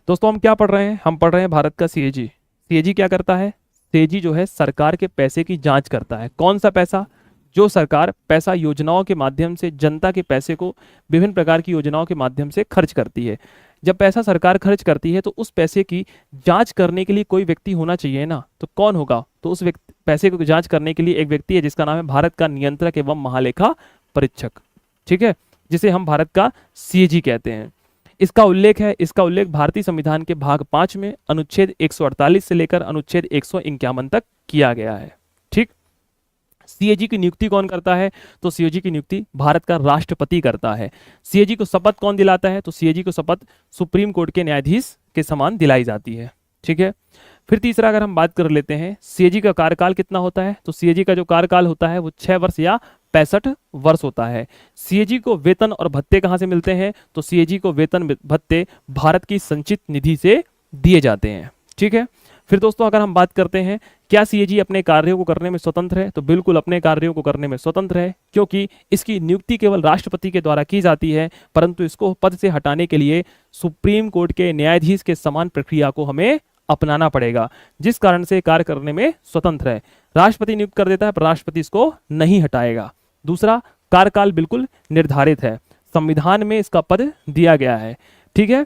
दोस्तों हम क्या पढ़ रहे हैं? हम पढ़ रहे हैं भारत का सीएजी। सीएजी क्या करता है? सीएजी जो है सरकार के पैसे की जांच करता है। कौन सा पैसा? जो सरकार पैसा योजनाओं के माध्यम से जनता के पैसे को विभिन्न प्रकार की योजनाओं के माध्यम से खर्च करती है। जब पैसा सरकार खर्च करती है तो उस पैसे की जांच करने के लिए कोई व्यक्ति होना चाहिए ना, तो कौन होगा? तो उस व्यक्ति पैसे को जांच करने के लिए एक व्यक्ति है जिसका नाम है भारत का नियंत्रक एवं महालेखा परीक्षक। ठीक है, जिसे हम भारत का सीएजी कहते हैं। इसका उल्लेख भारतीय संविधान के भाग 5 में अनुच्छेद 148 से लेकर अनुच्छेद 151 तक किया गया है। ठीक। सीएजी की नियुक्ति कौन करता है? तो सीएजी की नियुक्ति भारत का राष्ट्रपति करता है। सीएजी को शपथ कौन दिलाता है? तो सीएजी को शपथ सुप्रीम कोर्ट के न्यायाधीश के समान दिलाई जाती है। ठीक है। फिर तीसरा अगर हम बात कर लेते हैं सीएजी का कार्यकाल कितना होता है, तो सीएजी का जो कार्यकाल होता है वो 6 वर्ष या 65 वर्ष होता है। सीएजी को वेतन और भत्ते कहां से मिलते हैं? तो सीएजी को वेतन भत्ते भारत की संचित निधि से दिए जाते हैं। ठीक है। फिर दोस्तों अगर हम बात करते हैं क्या सीएजी अपने कार्यों को करने में स्वतंत्र है, तो बिल्कुल अपने कार्यों को करने में स्वतंत्र है, क्योंकि इसकी नियुक्ति केवल राष्ट्रपति के द्वारा की जाती है, परंतु इसको पद से हटाने के लिए सुप्रीम कोर्ट के न्यायाधीश के समान प्रक्रिया को हमें अपनाना पड़ेगा, जिस कारण से कार्य करने में स्वतंत्र है। राष्ट्रपति नियुक्त कर देता है पर राष्ट्रपति इसको नहीं हटाएगा। दूसरा, कार्यकाल बिल्कुल निर्धारित है, संविधान में इसका पद दिया गया है। ठीक है।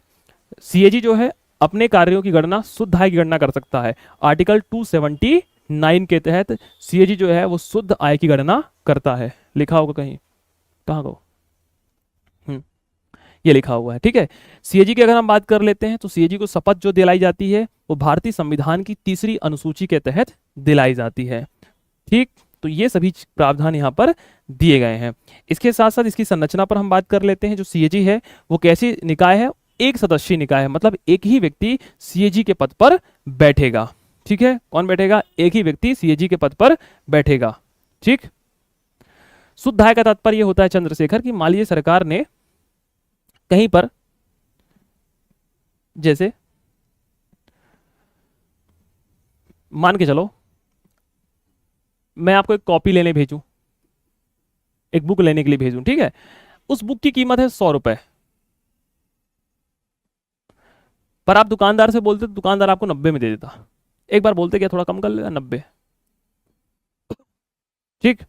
सीएजी जो है अपने कार्यों की गणना शुद्ध आय की गणना कर सकता है। आर्टिकल 279 के तहत सीएजी जो है वो शुद्ध आय की गणना करता है। लिखा होगा कहीं, कहाँ को? ये लिखा हुआ है। ठीक है। सीएजी की अगर हम बात कर लेते हैं तो सीएजी को शपथ जो दिलाई जाती है वो भारतीय संविधान की 3री अनुसूची के तहत दिलाई जाती है। ठीक। तो ये सभी प्रावधान यहाँ पर दिए गए हैं। इसके साथ साथ इसकी संरचना पर हम बात कर लेते हैं। जो सीएजी है वो कैसी निकाय है? एक सदस्यीय निकाय है, मतलब एक ही व्यक्ति सीएजी के पद पर बैठेगा। ठीक है। कौन बैठेगा? एक ही व्यक्ति सीएजी के पद पर बैठेगा। ठीक। शुद्ध आय का तात्पर्य होता है चंद्रशेखर कि मान लीजिए सरकार ने कहीं पर, जैसे मान के चलो मैं आपको एक कॉपी लेने भेजूं, एक बुक लेने के लिए भेजूं, ठीक है, उस बुक की कीमत है 100 रुपए, पर आप दुकानदार से बोलते तो दुकानदार आपको 90 में दे देता। एक बार बोलते क्या थोड़ा कम कर लेता, 90। ठीक।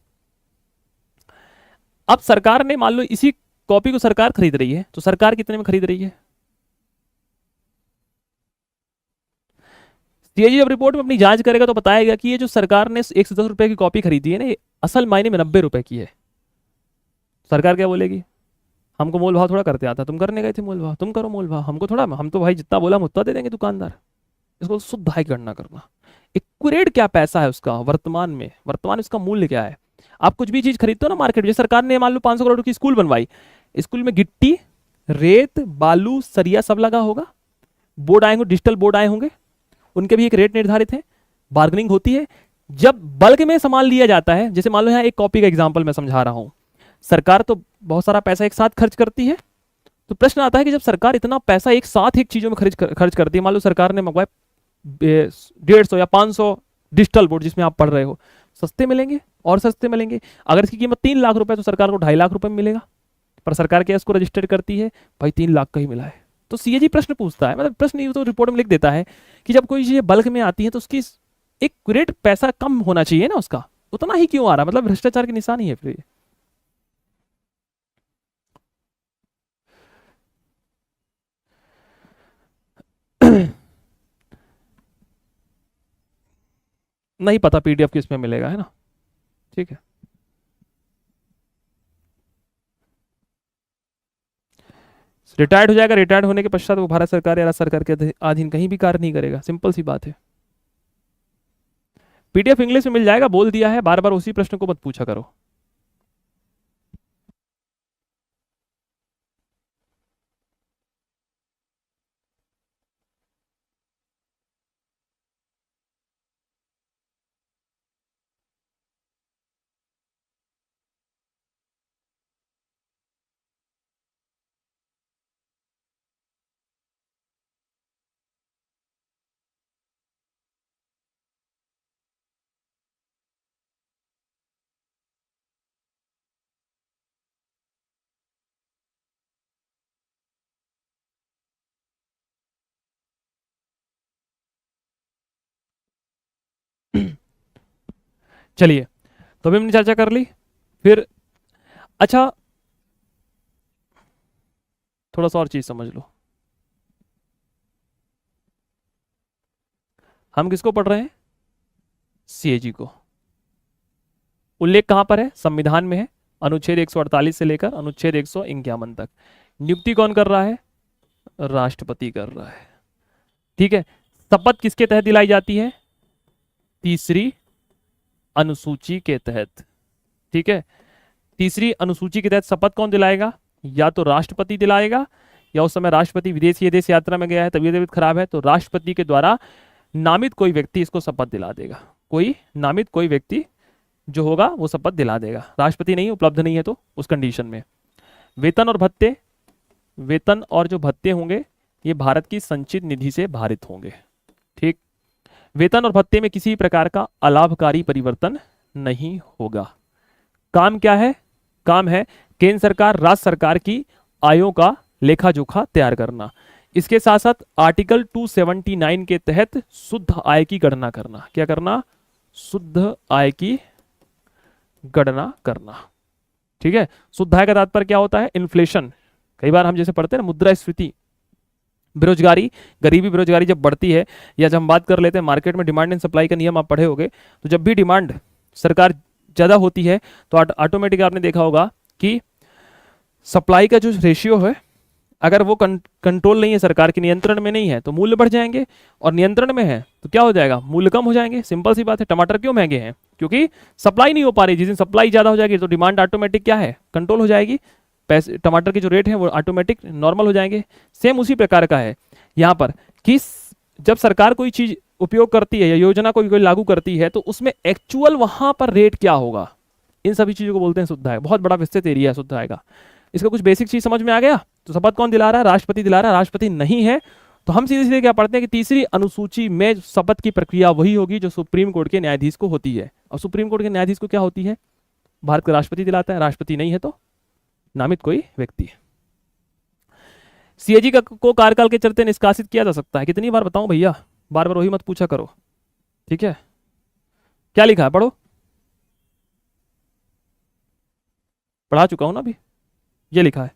अब सरकार ने मान लो इसी कॉपी को सरकार खरीद रही है, तो सरकार कितने में खरीद रही है? सीएजी जब रिपोर्ट में अपनी जांच करेगा तो बताएगा कि ये जो सरकार ने 110 रुपए की कॉपी खरीदी है ना, ये असल मायने में 90 रुपए की है। सरकार क्या बोलेगी? हमको मोल भाव थोड़ा करते आता, तुम करने गए थे मोल भाव, तुम करो मोल भाव, हमको थोड़ा, हम तो भाई जितना बोला हम उतना दे देंगे दुकानदार। इसको शुद्ध आय गणना करना। एक्यूरेट क्या पैसा है उसका वर्तमान में, वर्तमान इसका मूल्य क्या है। आप कुछ भी चीज खरीदते हो ना मार्केट में, सरकार ने मान लो 500 करोड़ की स्कूल बनवाई, स्कूल में गिट्टी, रेत, बालू, सरिया सब लगा होगा, बोर्ड आए होंगे, डिजिटल बोर्ड आए होंगे, उनके भी एक रेट निर्धारित है, बार्गेनिंग होती है। जब बल्क में सामान लिया जाता है, जैसे मान लो यहाँ एक कॉपी का एग्जाम्पल मैं समझा रहा हूं, सरकार तो बहुत सारा पैसा एक साथ खर्च करती है, तो प्रश्न आता है कि जब सरकार इतना पैसा एक साथ एक चीजों में खर्च करती है, मान लो सरकार ने मंगवाए 150 या 500 डिजिटल बोर्ड जिसमें आप पढ़ रहे हो, सस्ते मिलेंगे और सस्ते मिलेंगे। अगर इसकी कीमत 3 लाख रुपए तो सरकार को 2.5 लाख रुपए में मिलेगा, पर सरकार क्या इसको रजिस्टर करती है? भाई 3 लाख का ही मिला है। तो सीएजी प्रश्न पूछता है, मतलब प्रश्न ये तो रिपोर्ट में लिख देता है कि जब कोई चीज बल्क में आती है तो उसकी एक रेट पैसा कम होना चाहिए ना, उसका उतना ही क्यों आ रहा, मतलब भ्रष्टाचार की निशानी है फिर ये। नहीं पता पीडीएफ किस में मिलेगा, है ना। ठीक है। रिटायर्ड हो जाएगा, रिटायर्ड होने के पश्चात वो भारत सरकार या राज्य सरकार के अधीन कहीं भी कार्य नहीं करेगा, सिंपल सी बात है। पीडीएफ इंग्लिश में मिल जाएगा, बोल दिया है, बार बार उसी प्रश्न को मत पूछा करो। चलिए, तो अभी हमने चर्चा कर ली। फिर अच्छा, थोड़ा सा और चीज समझ लो। हम किसको पढ़ रहे हैं? सीएजी को। उल्लेख कहां पर है? संविधान में है, अनुच्छेद 148 से लेकर अनुच्छेद 151 तक। नियुक्ति कौन कर रहा है? राष्ट्रपति कर रहा है। ठीक है। शपथ किसके तहत दिलाई जाती है? तीसरी अनुसूची के तहत। ठीक है। तीसरी अनुसूची के तहत शपथ कौन दिलाएगा? या तो राष्ट्रपति दिलाएगा, या उस समय राष्ट्रपति विदेश यात्रा में गया है, तबीयत खराब है, तो राष्ट्रपति के द्वारा नामित कोई व्यक्ति इसको शपथ दिला देगा। कोई नामित कोई व्यक्ति जो होगा वो शपथ दिला देगा। राष्ट्रपति नहीं उपलब्ध नहीं है तो उस कंडीशन में। वेतन और भत्ते, वेतन और जो भत्ते होंगे ये भारत की संचित निधि से भारित होंगे। ठीक। वेतन और भत्ते में किसी प्रकार का अलाभकारी परिवर्तन नहीं होगा। काम क्या है? काम है केंद्र सरकार, राज्य सरकार की आयों का लेखा जोखा तैयार करना। इसके साथ साथ आर्टिकल 279 के तहत शुद्ध आय की गणना करना। क्या करना? शुद्ध आय की गणना करना। ठीक है। शुद्ध आय का तात्पर्य क्या होता है? इन्फ्लेशन। कई बार हम जैसे पढ़ते हैं ना, मुद्रास्फीति, बेरोजगारी, गरीबी बेरोजगारी जब बढ़ती है, या जब हम बात कर लेते हैं मार्केट में डिमांड एंड सप्लाई का नियम आप पढ़े होंगे, तो जब भी डिमांड सरकार ज़्यादा होती है तो ऑटोमेटिक आपने देखा होगा कि सप्लाई का जो रेशियो है, अगर वो कंट्रोल नहीं है, सरकार के नियंत्रण में नहीं है, तो मूल्य बढ़ जाएंगे, और नियंत्रण में है तो क्या हो जाएगा? मूल्य कम हो जाएंगे। सिंपल सी बात है। टमाटर क्यों महंगे हैं? क्योंकि सप्लाई नहीं हो पा रही। जिस दिन सप्लाई ज़्यादा हो जाएगी तो डिमांड ऑटोमेटिक क्या है? कंट्रोल हो जाएगी। पैसे, टमाटर के जो रेट है वो ऑटोमेटिक नॉर्मल हो जाएंगे। सेम उसी प्रकार का है यहाँ पर कि जब सरकार कोई चीज उपयोग करती है या योजना कोई लागू करती है तो उसमें एक्चुअल वहां पर रेट क्या होगा, इन सभी चीजों को बोलते हैं शुद्ध आय। बहुत बड़ा विस्तृत एरिया है शुद्ध आय का। इसका कुछ बेसिक चीज समझ में आ गया? तो शपथ कौन दिला रहा है? राष्ट्रपति दिला रहा है। राष्ट्रपति नहीं है तो हम सीधे सीधे क्या पढ़ते हैं कि तीसरी अनुसूची में शपथ की प्रक्रिया वही होगी जो सुप्रीम कोर्ट के न्यायाधीश को होती है। और सुप्रीम कोर्ट के न्यायाधीश को क्या होती है? भारत का राष्ट्रपति दिलाता है। राष्ट्रपति नहीं है तो नामित कोई व्यक्ति। सीएजी को कार्यकाल के चलते निष्कासित किया जा सकता है। कितनी बार बताऊं भैया? बार बार वही मत पूछा करो। ठीक है। क्या लिखा है? पढ़ो। पढ़ा चुका हूं ना अभी। ये लिखा है।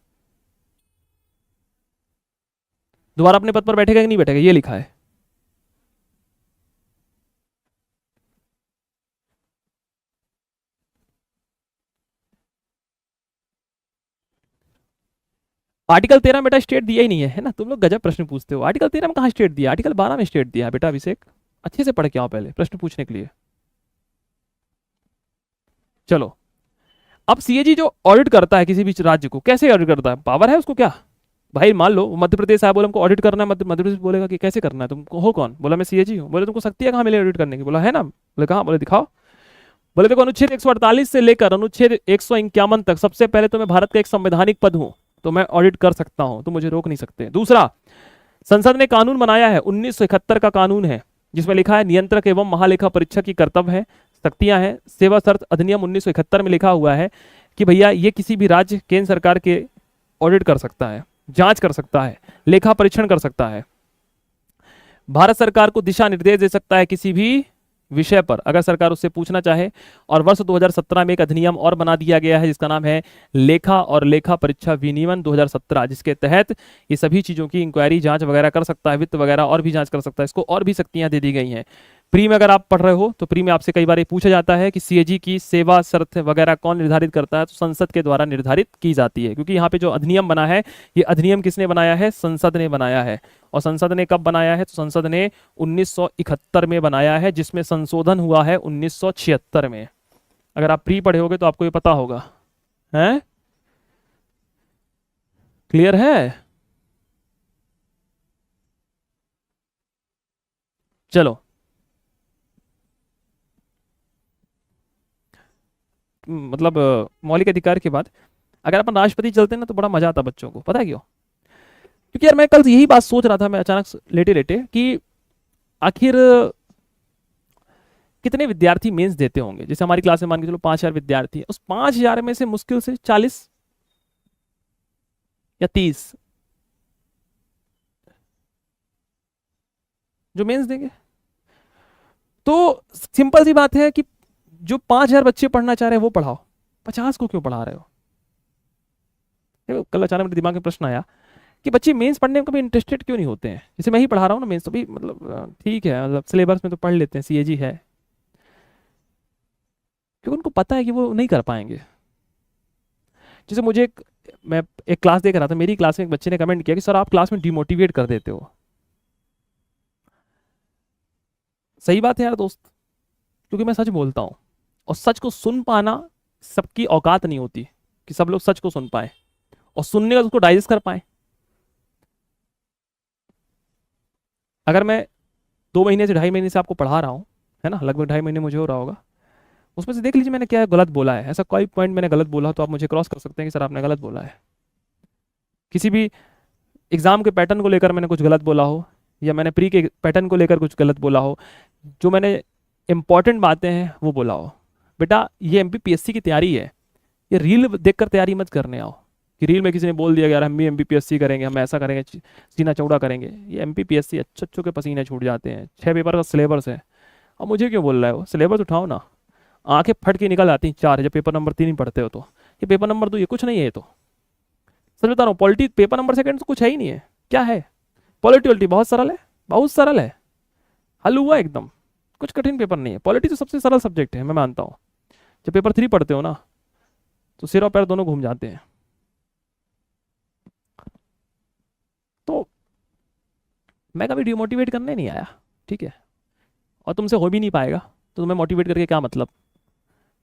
दोबारा अपने पद पर बैठेगा कि नहीं बैठेगा? ये लिखा है। आर्टिकल 13 में बेटा स्टेट दिया ही नहीं है ना? तुम लोग गजब प्रश्न पूछते हो। आर्टिकल 13 में कहा स्टेट दिया? आर्टिकल 12 में स्टेट दिया है बेटा अभिषेक। अच्छे से पढ़ के आओ पहले प्रश्न पूछने के लिए। चलो, अब सीएजी जो ऑडिट करता है किसी भी राज्य को, कैसे ऑडिट करता है? पावर है उसको क्या? भाई मान लो मध्य प्रदेश आया, बोले हमको ऑडिट करना है, मध्य प्रदेश बोलेगा कि कैसे करना है, तुमको हो कौन? बोला मैं सीएजी हूँ। बोले तुमको शक्ति है कहाँ मिले ऑडिट करने की? बोला है ना। बोले कहाँ? बोले दिखाओ। बोले देखो, अनुच्छेद 148 से लेकर अनुच्छेद 151 तक सबसे पहले तो मैं भारत का एक संवैधानिक पद हूं, तो मैं ऑडिट कर सकता हूं, तो मुझे रोक नहीं सकते। दूसरा, संसद ने कानून बनाया है, 1971 का कानून है, जिसमें लिखा है नियंत्रक एवं महालेखा परीक्षक की कर्तव्य है, शक्तियां हैं। सेवा शर्त अधिनियम 1971 में लिखा हुआ है कि भैया ये किसी भी राज्य केंद्र सरकार के ऑडिट कर सकता है, जांच कर सकता है, लेखा परीक्षण कर सकता है, भारत सरकार को दिशा निर्देश दे सकता है किसी भी विषय पर अगर सरकार उससे पूछना चाहे। और वर्ष 2017 में एक अधिनियम और बना दिया गया है जिसका नाम है लेखा और लेखा परीक्षा विनियमन 2017, जिसके तहत ये सभी चीजों की इंक्वायरी जांच वगैरह कर सकता है, वित्त वगैरह और भी जांच कर सकता है। इसको और भी शक्तियां दे दी गई हैं। प्री में अगर आप पढ़ रहे हो तो प्री में आपसे कई बार ये पूछा जाता है कि सीएजी की सेवा शर्त वगैरह कौन निर्धारित करता है? तो संसद के द्वारा निर्धारित की जाती है, क्योंकि यहाँ पे जो अधिनियम बना है ये अधिनियम किसने बनाया है? संसद ने बनाया है। और संसद ने कब बनाया है? तो संसद ने 1971 में बनाया है, जिसमें संशोधन हुआ है 1976 में। अगर आप प्री पढ़े होगे तो आपको ये पता होगा। है क्लियर है? चलो, मतलब मौलिक अधिकार के बाद अगर अपन राष्ट्रपति चलते हैं ना तो बड़ा मजा आता बच्चों को। पता है क्यों? क्योंकि यार मैं कल यही बात सोच रहा था, मैं अचानक लेटे लेटे, कि आखिर कितने विद्यार्थी मेंस देते होंगे। जैसे हमारी क्लास में मान के चलो 5,000 विद्यार्थी है, उस 5,000 में से मुश्किल से 40 या 30 जो मेंस देंगे। तो सिंपल सी बात है कि जो 5,000 बच्चे पढ़ना चाह रहे हैं वो पढ़ाओ, 50 को क्यों पढ़ा रहे हो? कल अचानक मेरे दिमाग में प्रश्न आया कि बच्चे मेंस पढ़ने में कभी इंटरेस्टेड क्यों नहीं होते हैं? जैसे मैं ही पढ़ा रहा हूँ ना मेंस, तो भी मतलब ठीक है, मतलब सिलेबस में तो पढ़ लेते हैं, सीएजी है, क्योंकि उनको पता है कि वो नहीं कर पाएंगे। जैसे मुझे मैं एक क्लास देख रहा था, मेरी क्लास में एक बच्चे ने कमेंट किया कि सर आप क्लास में डिमोटिवेट कर देते हो। सही बात है यार दोस्त, क्योंकि मैं सच बोलता हूँ, और सच को सुन पाना सबकी औकात नहीं होती कि सब लोग सच को सुन पाए और सुनने का उसको डाइजेस्ट कर पाए। अगर मैं 2 महीने से 2.5 महीने से आपको पढ़ा रहा हूँ, है ना, लगभग 2.5 महीने मुझे हो रहा होगा, उसमें से देख लीजिए मैंने क्या गलत बोला है। ऐसा कोई पॉइंट मैंने गलत बोला तो आप मुझे क्रॉस कर सकते हैं कि सर आपने गलत बोला है। किसी भी एग्जाम के पैटर्न को लेकर मैंने कुछ गलत बोला हो, या मैंने प्री के पैटर्न को लेकर कुछ गलत बोला हो, जो मैंने इंपॉर्टेंट बातें हैं वो बोला हो, बेटा ये एमपीपीएससी की तैयारी है, ये रील देखकर तैयारी मत करने आओ कि रील में किसी ने बोल दिया यार हम भी एमपीपीएससी करेंगे, हम ऐसा करेंगे, सीना चौड़ा करेंगे। ये एमपीपीएससी अच्छे अच्छों के पसीने छूट जाते हैं, 6 पेपर का सिलेबस है, और मुझे क्यों बोल रहा है? वो सिलेबस उठाओ ना, आंखें फट के निकल आती हैं 4 जब पेपर नंबर 3 ही पढ़ते हो तो। ये पेपर नंबर 2 ये कुछ नहीं है, ये तो सच बता रहा हूँ, पॉलिटी पेपर नंबर 2 तो कुछ है ही नहीं है। क्या है? पॉलिटी बहुत सरल है, बहुत सरल है, हल हुआ एकदम, कुछ कठिन पेपर नहीं है। पॉलिटी तो सबसे सरल सब्जेक्ट है, मैं मानता हूँ। जब पेपर 3 पढ़ते हो ना तो सिर और पैर दोनों घूम जाते हैं। तो मैं कभी डिमोटिवेट करने नहीं आया, ठीक है, और तुमसे हो भी नहीं पाएगा, तो तुम्हें मोटिवेट करके क्या मतलब?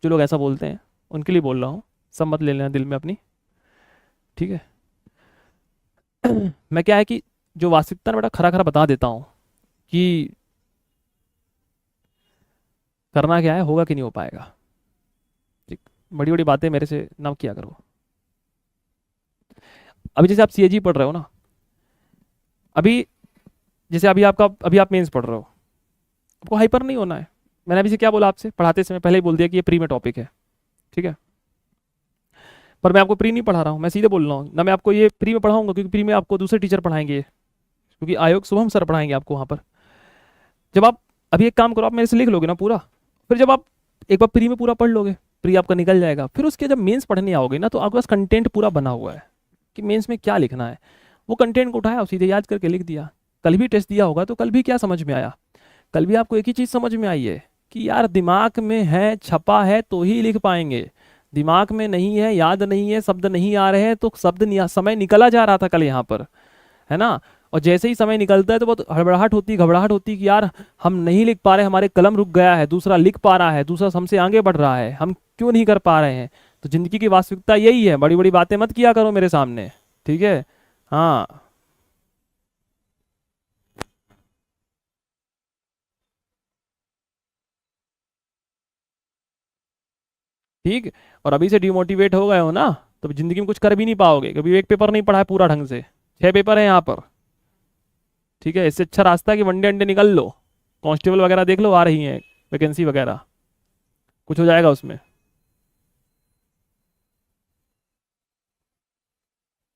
जो लोग ऐसा बोलते हैं उनके लिए बोल रहा हूँ, सब मत ले लेना दिल में अपनी, ठीक है। मैं क्या है कि जो वास्तविकता बेटा खरा खरा बता देता हूँ कि करना क्या है, होगा कि नहीं हो पाएगा। ठीक, बड़ी बड़ी बातें मेरे से ना किया करो। अभी जैसे आप सीएजी पढ़ रहे हो ना, अभी जैसे अभी आप मेंस पढ़ रहे हो, आपको हाइपर नहीं होना है। मैंने अभी से क्या बोला आपसे पढ़ाते समय, पहले ही बोल दिया कि ये प्री में टॉपिक है, ठीक है, पर मैं आपको प्री नहीं पढ़ा रहा हूँ, मैं सीधे बोल रहा हूँ ना, मैं आपको ये प्री में पढ़ाऊंगा क्योंकि प्री में आपको दूसरे टीचर पढ़ाएंगे, क्योंकि आयोग शुभम सर पढ़ाएंगे आपको वहाँ पर। जब आप अभी एक काम करो, आप मेरे से लिख लोगे ना पूरा, फिर जब आप एक बार प्री में पूरा पढ़ लोगे, प्री आपका निकल जाएगा, फिर उसके जब मेंस पढ़ने आओगे ना तो आपके पास कंटेंट पूरा बना हुआ है कि मेंस में क्या लिखना है। वो कंटेंट को उठाया और सीधे याद करके लिख दिया। कल भी टेस्ट दिया होगा तो कल भी क्या समझ में आया? कल भी आपको एक ही चीज़ समझ में आई है कि यार दिमाग में है, छपा है तो ही लिख पाएंगे, दिमाग में नहीं है, याद नहीं है, शब्द नहीं आ रहे हैं, तो समय निकला जा रहा था कल यहाँ पर, है ना। और जैसे ही समय निकलता है तो बहुत हड़बड़ाहट होती, घबराहट होती कि यार हम नहीं लिख पा रहे, हमारे कलम रुक गया है, दूसरा लिख पा रहा है, दूसरा हमसे आगे बढ़ रहा है, हम क्यों नहीं कर पा रहे हैं? तो जिंदगी की वास्तविकता यही है, बड़ी बड़ी बातें मत किया करो मेरे सामने, ठीक है। हाँ, ठीक। और अभी से डिमोटिवेट हो गए हो ना तो जिंदगी में कुछ कर भी नहीं पाओगे, कभी एक पेपर नहीं पढ़ा है पूरा ढंग से, 6 पेपर है यहाँ पर, ठीक है। इससे अच्छा रास्ता है कि वनडे अंडे निकल लो, कांस्टेबल वगैरह देख लो, आ रही हैं वैकेंसी वगैरह, कुछ हो जाएगा उसमें,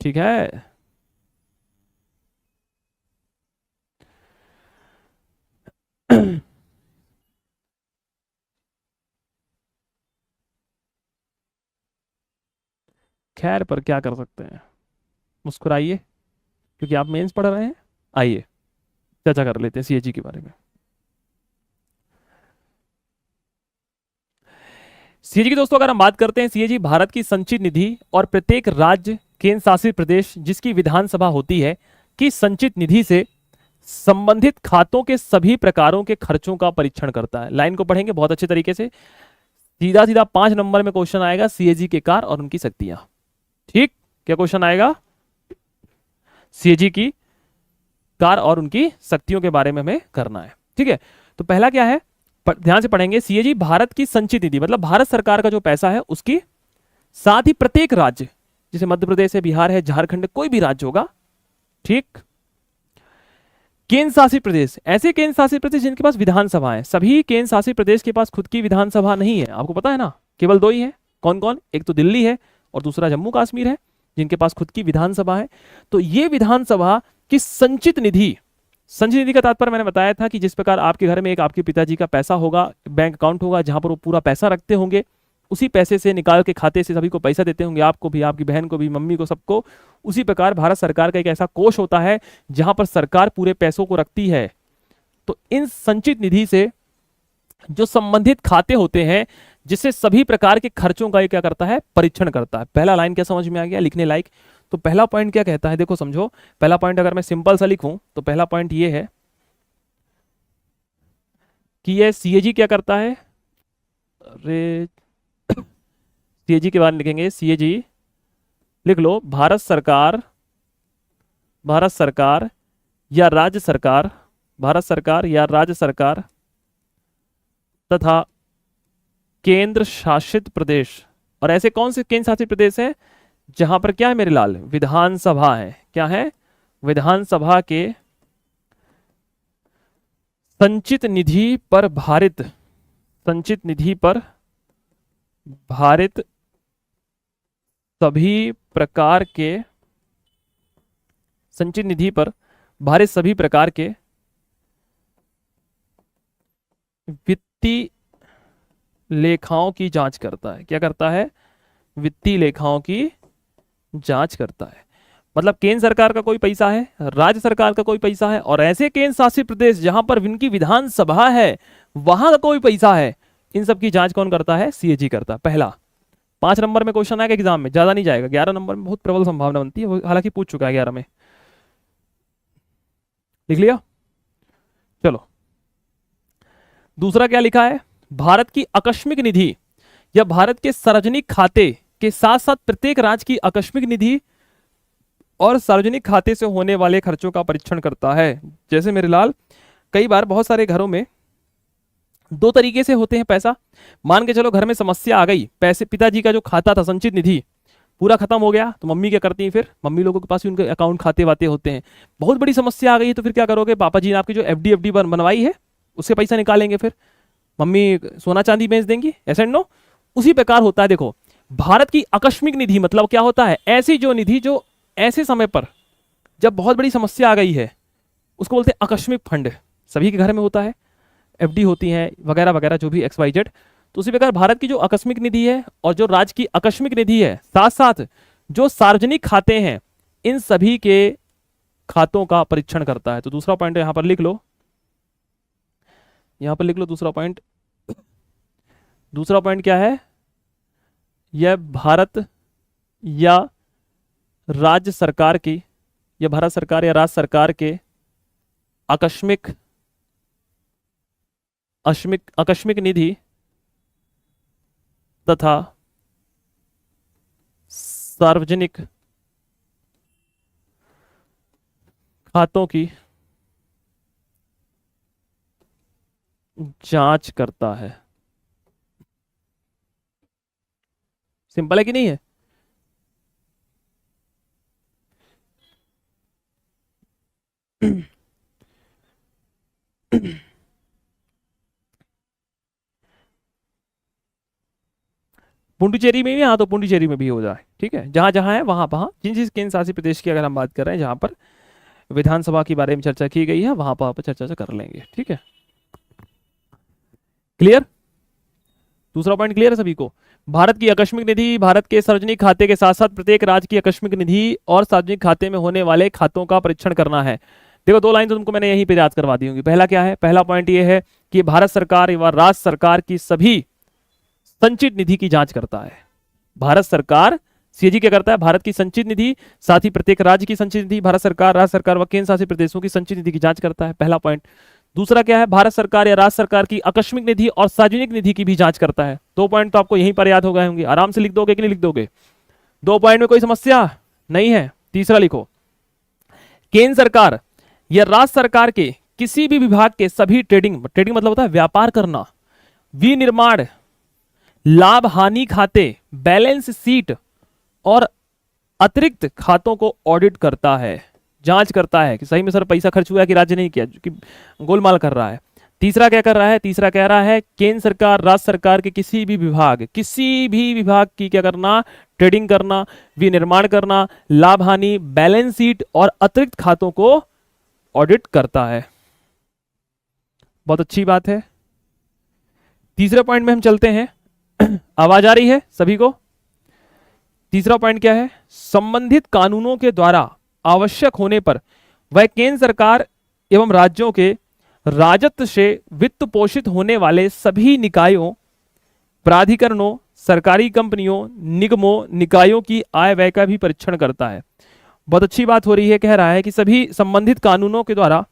ठीक है। खैर, पर क्या कर सकते हैं, मुस्कुराइए, क्योंकि आप मेंस पढ़ रहे हैं। आइए चर्चा कर लेते हैं सीएजी के बारे में। सीएजी की दोस्तों अगर हम बात करते हैं, सीएजी भारत की संचित निधि और प्रत्येक राज्य केंद्र शासित प्रदेश जिसकी विधानसभा होती है कि संचित निधि से संबंधित खातों के सभी प्रकारों के खर्चों का परीक्षण करता है। लाइन को पढ़ेंगे बहुत अच्छे तरीके से, सीधा सीधा 5 नंबर में क्वेश्चन आएगा, सीएजी के कार्य और उनकी शक्तियां। ठीक, क्या क्वेश्चन आएगा? सीएजी की कार्य और उनकी शक्तियों के बारे में हमें करना है, ठीक है। तो पहला क्या है, ध्यान से पढ़ेंगे, सीएजी भारत की संचित निधि मतलब भारत सरकार का जो पैसा है उसकी, साथ ही प्रत्येक राज्य, जैसे मध्य प्रदेश है, बिहार है, झारखंड, कोई भी राज्य होगा, ठीक। केंद्र शासित प्रदेश, ऐसे केंद्र शासित प्रदेश जिनके पास विधानसभा है, सभी केंद्र शासित प्रदेश के पास खुद की विधानसभा नहीं है, आपको पता है ना, केवल 2 ही है। कौन कौन? एक तो दिल्ली है और दूसरा जम्मू कश्मीर है, जिनके पास खुद की विधानसभा है। तो ये विधानसभा की संचित निधि संचयी निधि का तात्पर्य मैंने बताया था कि जिस प्रकार आपके घर में एक आपके पिताजी का पैसा होगा, बैंक अकाउंट होगा जहां पर वो पूरा पैसा रखते होंगे, उसी पैसे से निकाल के खाते से सभी को पैसा देते होंगे, आपको भी, आपकी बहन को भी, मम्मी को, सबको। उसी प्रकार भारत सरकार का एक ऐसा कोष होता है जहां पर सरकार पूरे पैसों को रखती है। तो इन संचित निधि से जो संबंधित खाते होते हैं, जिससे सभी प्रकार के खर्चों का ये क्या करता है, परीक्षण करता है। पहला लाइन क्या समझ में आ गया लिखने लायक? तो पहला पॉइंट क्या कहता है, देखो समझो। पहला पॉइंट अगर मैं सिंपल सा लिखूं तो पहला पॉइंट ये है कि ये सीएजी क्या करता है, अरे सीएजी के बारे में लिखेंगे। सीएजी लिख लो, भारत सरकार या राज्य सरकार, भारत सरकार या राज्य सरकार तथा केंद्र शासित प्रदेश। और ऐसे कौन से केंद्र शासित प्रदेश हैं जहां पर क्या है मेरे लाल, विधानसभा है। क्या है? विधानसभा के संचित निधि पर भारित, संचित निधि पर भारित सभी प्रकार के, संचित निधि पर भारित सभी प्रकार के वित्तीय लेखाओं की जांच करता है। क्या करता है? वित्तीय लेखाओं की जांच करता है। मतलब केंद्र सरकार का कोई पैसा है, राज्य सरकार का कोई पैसा है, और ऐसे केंद्र शासित प्रदेश जहां पर इनकी विधानसभा है वहां का कोई पैसा है, इन सब की जांच कौन करता है? सीएजी करता है। पहला 5 नंबर में क्वेश्चन आएगा एग्जाम में, ज्यादा नहीं जाएगा। 11 नंबर में बहुत प्रबल संभावना बनती है, हालांकि पूछ चुका है 11 में। लिख लिया? चलो दूसरा क्या लिखा है, भारत की आकस्मिक निधि या भारत के सार्वजनिक खाते के साथ साथ प्रत्येक राज्य की आकस्मिक निधि और सार्वजनिक खाते से होने वाले खर्चों का परीक्षण करता है। जैसे मेरे लाल, कई बार बहुत सारे घरों में दो तरीके से होते हैं पैसा। मान के चलो घर में समस्या आ गई, पैसे, पिताजी का जो खाता था संचित निधि पूरा खत्म हो गया, तो मम्मी क्या करती हैं फिर? मम्मी लोगों के पास भी उनके अकाउंट खाते वाते होते हैं। बहुत बड़ी समस्या आ गई है तो फिर क्या करोगे? पापा जी ने आपकी जो एफडी बनवाई है उससे पैसा निकालेंगे, फिर मम्मी सोना चांदी बेच देंगी, ऐसा नो। उसी प्रकार होता है। देखो, भारत की आकस्मिक निधि मतलब क्या होता है? ऐसी जो निधि जो ऐसे समय पर जब बहुत बड़ी समस्या आ गई है उसको बोलते हैं आकस्मिक फंड। सभी के घर में होता है, एफडी होती है वगैरह वगैरह, जो भी XYZ। तो उसी प्रकार भारत की जो आकस्मिक निधि है और जो राज्य की आकस्मिक निधि है, साथ साथ जो सार्वजनिक खाते हैं, इन सभी के खातों का परीक्षण करता है। तो दूसरा पॉइंट यहां पर लिख लो, यहां पर लिख लो दूसरा पॉइंट। दूसरा पॉइंट क्या है? यह भारत या राज्य सरकार की, या भारत सरकार या राज्य सरकार के आकस्मिक निधि तथा सार्वजनिक खातों की जांच करता है। सिंपल है कि नहीं है? पुडुचेरी में भी, हाँ तो पुडुचेरी में भी हो जाए, ठीक है। जहां जहां है वहां वहां, जिन जिस केंद्र शासित प्रदेश की अगर हम बात कर रहे हैं जहां पर विधानसभा के बारे में चर्चा की गई है, वहां पर चर्चा कर लेंगे, ठीक है। क्लियर? दूसरा पॉइंट क्लियर है सभी को? भारत की आकस्मिक निधि भारत के सार्वजनिक खाते के साथ साथ प्रत्येक राज्य की आकस्मिक निधि और सार्वजनिक खाते में होने वाले खातों का परीक्षण करना है। देखो, 2 लाइन तो तुमको मैंने यहीं पे याद करवा दी होंगी। पहला क्या है? पहला पॉइंट ये है कि भारत सरकार व राज्य सरकार की सभी संचित निधि की जांच करता है। भारत सरकार, सीएजी क्या करता है? भारत की संचित निधि, साथ ही प्रत्येक राज्य की संचित निधि, भारत सरकार, राज्य सरकार व केंद्र शासित प्रदेशों की संचित निधि की जांच करता है। पहला पॉइंट। दूसरा क्या है? भारत सरकार या राज्य सरकार की आकस्मिक निधि और सार्वजनिक निधि की भी जांच करता है। 2 पॉइंट तो आपको यहीं पर याद हो गए होंगे, आराम से लिख दोगे कि नहीं लिख दोगे? 2 पॉइंट में कोई समस्या नहीं है। तीसरा लिखो, केंद्र सरकार या राज्य सरकार के किसी भी विभाग के सभी ट्रेडिंग मतलब होता है व्यापार करना, विनिर्माण, लाभ हानि खाते, बैलेंस शीट और अतिरिक्त खातों को ऑडिट करता है, जांच करता है कि सही में सर पैसा खर्च हुआ कि राज्य नहीं किया, कि गोलमाल कर रहा है। तीसरा क्या कर रहा है? तीसरा कह रहा है केंद्र सरकार, राज्य सरकार के किसी भी विभाग की क्या करना? ट्रेडिंग करना, विनिर्माण करना, लाभ हानि, बैलेंस शीट और अतिरिक्त खातों को ऑडिट करता है। बहुत अच्छी बात है। तीसरे पॉइंट में हम चलते हैं। आवाज आ रही है सभी को? तीसरा पॉइंट क्या है? संबंधित कानूनों के द्वारा आवश्यक होने पर वह केंद्र सरकार एवं राज्यों के राजस्व से वित्त पोषित होने वाले सभी निकायों, प्राधिकरणों, सरकारी कंपनियों, निगमों, निकायों की आय व्यय का भी परीक्षण करता है। बहुत अच्छी बात हो रही है। कह रहा है कि सभी संबंधित कानूनों के द्वारा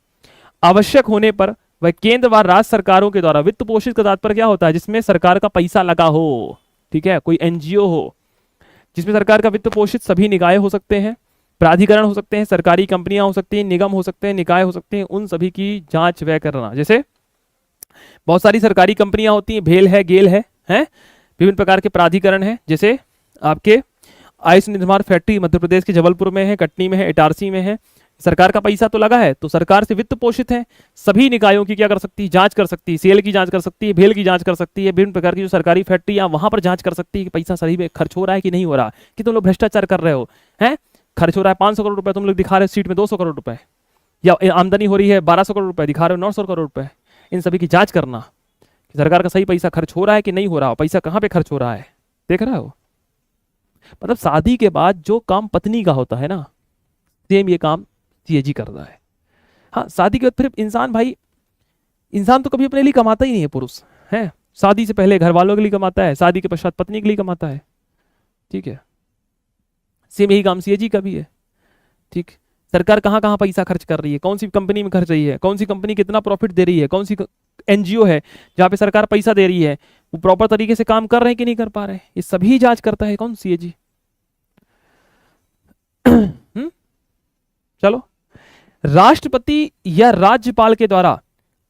आवश्यक होने पर वह केंद्र व राज्य सरकारों के द्वारा वित्त पोषित का तात्पर्य क्या होता है? जिसमें सरकार का पैसा लगा हो, ठीक है, कोई एनजीओ हो जिसमें सरकार का वित्त पोषित सभी निकाय हो सकते हैं, प्राधिकरण हो सकते हैं, सरकारी कंपनियां हो सकती हैं, निगम हो सकते हैं, निकाय हो सकते हैं, उन सभी की जांच व्यय करना। जैसे बहुत सारी सरकारी कंपनियां होती हैं, भेल है, गेल है, हैं, विभिन्न प्रकार के प्राधिकरण हैं, जैसे आपके आयुष निर्माण फैक्ट्री मध्य प्रदेश के जबलपुर में है, कटनी में है, इटारसी में है। सरकार का पैसा तो लगा है, तो सरकार से वित्त पोषित है। सभी निकायों की क्या कर सकती है? जांच कर सकती है। सेल की जांच कर सकती है, भेल की जांच कर सकती है, विभिन्न प्रकार की जो सरकारी फैक्ट्री या वहां पर जांच कर सकती है कि पैसा सही में खर्च हो रहा है कि नहीं हो रहा, कि तुम लोग भ्रष्टाचार कर रहे हो, हैं, खर्च हो रहा है 500 करोड़ रुपए, तुम लोग दिखा रहे हो सीट में 200 करोड़ रुपए, या आमदनी हो रही है 1200 करोड़ रुपए, दिखा रहे हो 900 करोड़ रुपए। इन सभी की जांच करना कि सरकार का सही पैसा खर्च हो रहा है कि नहीं हो रहा, पैसा कहां पे खर्च हो रहा है, देख रहे हो? मतलब शादी के बाद जो काम पत्नी का होता है ना, सेम ये काम सीएजी कर रहा है। हाँ, शादी के बाद फिर इंसान, भाई इंसान तो कभी अपने लिए कमाता ही नहीं है, पुरुष है, शादी से पहले घर वालों के लिए कमाता है, शादी के पश्चात पत्नी के लिए कमाता है, ठीक है। सेम यही काम सीएजी का भी है, ठीक। सरकार कहाँ कहाँ पैसा खर्च कर रही है, कौन सी कंपनी में खर्च रही है, कौन सी कंपनी कितना प्रॉफिट दे रही है, कौन सी एनजीओ है जहाँ पे सरकार पैसा दे रही है, वो प्रॉपर तरीके से काम कर रहे हैं कि नहीं कर पा रहे हैं, ये सभी जांच करता है कौन? सीएजी। चलो, राष्ट्रपति या राज्यपाल के द्वारा